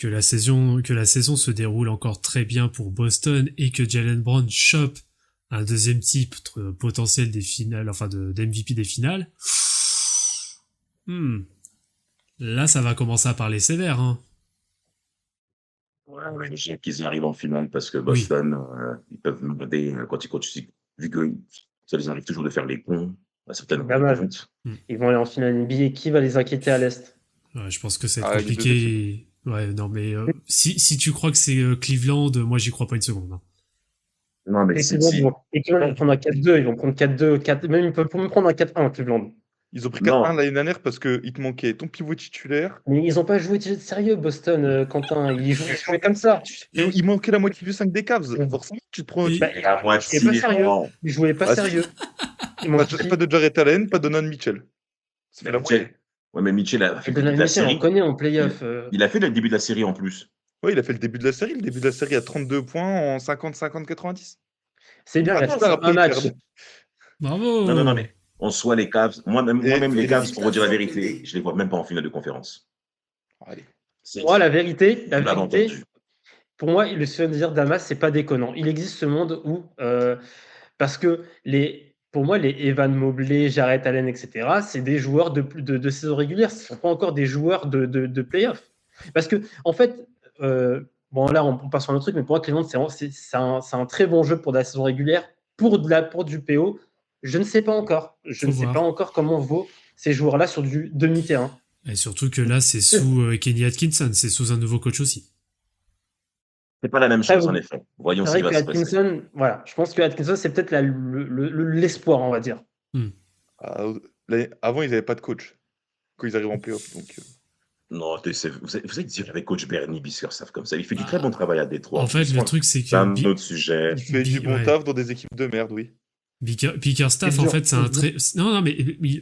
la saison se déroule encore très bien pour Boston et que Jaylen Brown chope un deuxième titre potentiel des finales, enfin d'MVP des finales. Là, ça va commencer à parler sévère. Hein. Ouais, j'ai qu'ils arrivent en finale parce que Boston, ils peuvent demander quand ils continuent, vu que ça les arrive toujours de faire les cons. Ils vont aller en finale NBA. Qui va les inquiéter à l'Est? Ouais, je pense que c'est compliqué. Ouais, non, mais si tu crois que c'est Cleveland, moi j'y crois pas une seconde. Hein. Non, mais Cleveland, ils vont prendre un 4-2, ils vont prendre 4-2, 4... même ils peuvent même prendre un 4-1 Cleveland. Ils ont pris 4-1 l'année dernière parce qu'il te manquait ton pivot titulaire. Mais ils n'ont pas joué sérieux, Boston, Quentin. Ils jouaient comme ça. Il manquait la moitié du 5 des Cavs. Forcément, tu te prends. La moitié. Pas sérieux. Ils jouaient pas sérieux. Pas de Jarrett Allen, pas de Donovan Mitchell. C'est la moitié. Ouais, mais Mitchell a fait Donovan Mitchell, on connaît en playoff. Il a fait le début de la série en plus. Oui, il a fait le début de la série. Le début de la série à 32 points en 50-50-90. C'est bien, il a fait un match. Bravo. Non, mais en soi, les Cavs, moi-même les Cavs, pour vous dire la vérité, je les vois même pas en finale de conférence. Allez. Moi, la vérité, pour moi, le souvenir Damas, c'est pas déconnant. Il existe ce monde où, parce que pour moi, les Evan Mobley, Jarrett Allen, etc., c'est des joueurs de saison régulière. Ce ne sont pas encore des joueurs de playoff. Parce que, en fait, bon, là, on passe sur un autre truc, mais pour moi, Cleveland, c'est un très bon jeu pour de la saison régulière. Pour du PO, je ne sais pas encore. Je Faut ne sais voir. pas encore comment vaut ces joueurs-là sur du demi-terrain. Et surtout que là, c'est sous Kenny Atkinson, c'est sous un nouveau coach aussi. C'est pas la même Après, chose, en effet. Voyons c'est ce qui vrai va que se passer. Atkinson, voilà, je pense que Atkinson, c'est peut-être l'espoir, on va dire. Avant, ils n'avaient pas de coach quand ils arrivent en playoff. Donc, Non, vous savez dire avec coach Bernie Bickerstaff comme ça, il fait du très bon travail à Détroit. En fait, le truc, c'est C'est un que autre sujet. il fait du bon taf dans des équipes de merde, oui. Bickerstaff, C'est en dur, fait, c'est c'est un dur. très... Non, mais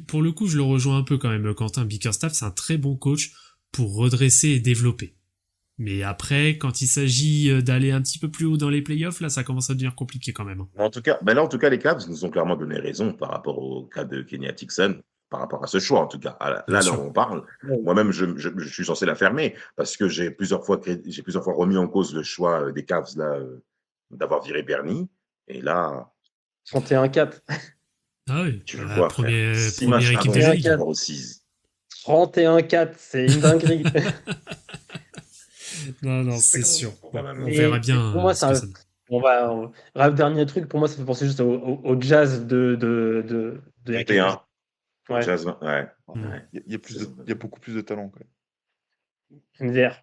pour le coup, je le rejoins un peu quand même, Quentin. Bickerstaff, c'est un très bon coach pour redresser et développer. Mais après, quand il s'agit d'aller un petit peu plus haut dans les playoffs, là, ça commence à devenir compliqué quand même. En tout cas, les Cavs nous ont clairement donné raison par rapport au cas de Kenny Atkinson, par rapport à ce choix, en tout cas. Là sûr. on parle, Ouais. moi-même, je suis censé la fermer parce que j'ai plusieurs fois remis en cause le choix des Cavs là, d'avoir viré Bernie. Et là, 31-4. Ah oui, tu le vois, frère. première matchs équipe avant, de la avant. ligue. numéro 6. 31-4, c'est une dinguerie. Non, c'est sûr. Quand même. On verra bien. Pour moi, ce que ça donne. dernier truc, pour moi, ça fait penser juste au jazz de 21. Ouais. Jazz, ouais. Il y a beaucoup plus de talent, quand même. NVR.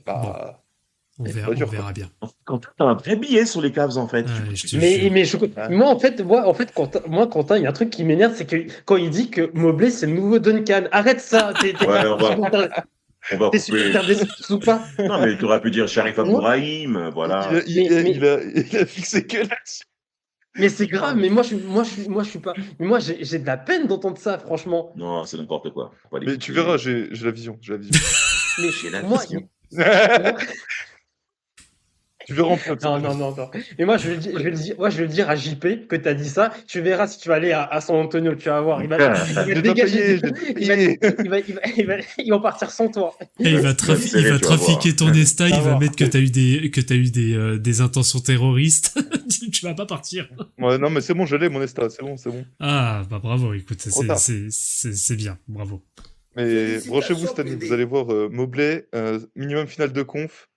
Bah, On c'est verra, pas dur, on verra bien. Quand t'as un vrai billet sur les Cavs, en fait. Ouais, je te jure. Mais moi, en fait, Quentin, il y a un truc qui m'énerve, c'est que quand il dit que Mobley, c'est le nouveau Duncan, arrête ça. Ouais, on va T'es couper. super déçu ou pas? Non, mais tu aurais pu dire Sharif Abdourahim, voilà. il a fixé que là-dessus. Mais c'est grave, mais moi, je suis pas. Mais moi, j'ai de la peine d'entendre ça, franchement. Non, c'est n'importe quoi. Faut pas Mais l'écouter. tu verras, j'ai la vision. Mais J'ai la moi, vision. Tu verras en fait. non. Mais moi, je vais le dire à JP que t'as dit ça. Tu verras si tu vas aller à San Antonio, tu vas voir. Il va J'ai dégager. payé. Il va partir sans toi. Et il va serré, tu vas trafiquer ton Esta, il va voir. mettre que t'as eu des intentions terroristes. Tu vas pas partir. Ouais, non, mais c'est bon, je l'ai, mon Esta. C'est bon. Ah, bah bravo, écoute, Trop tard. c'est bien, bravo. Mais branchez-vous cette année, vous allez voir Mobley, minimum finale de conf,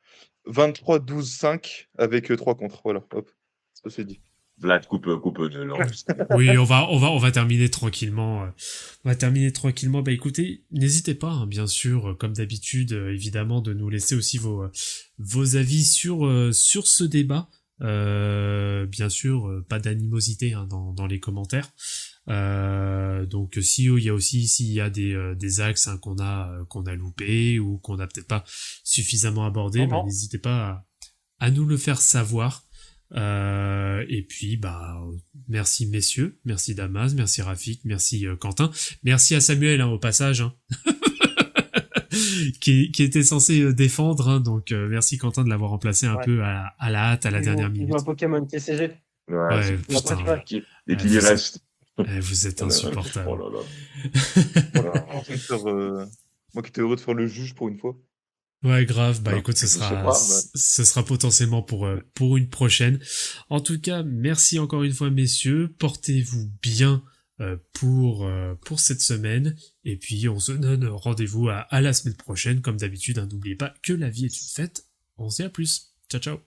23-12-5 avec 3 contre. Voilà, hop, ça c'est dit. Vlad coupe de lance. Oui, on va terminer tranquillement. On va terminer tranquillement. Bah écoutez, n'hésitez pas, hein, bien sûr, comme d'habitude, évidemment, de nous laisser aussi vos avis sur ce débat. Bien sûr, pas d'animosité hein, dans les commentaires. Donc s'il y a des axes hein, qu'on a loupés ou qu'on a peut-être pas suffisamment abordé, bah, n'hésitez pas à nous le faire savoir. Et puis bah merci messieurs, merci Damas, merci Rafik, merci Quentin, merci à Samuel hein, au passage hein, qui était censé défendre hein, donc merci Quentin de l'avoir remplacé un peu à la hâte à la dernière minute. Il joue un Pokémon TCG. Ouais, putain, ouais. Et qu'il y reste. Vous êtes insupportable. Oh là là. Voilà. Moi qui étais heureux de faire le juge pour une fois. Ouais, grave. Bah, Non, écoute, je sais pas, ce sera potentiellement pour une prochaine. En tout cas, merci encore une fois, messieurs. Portez-vous bien pour cette semaine. Et puis, on se donne rendez-vous à la semaine prochaine. Comme d'habitude, hein, n'oubliez pas que la vie est une fête. On se dit à plus. Ciao, ciao.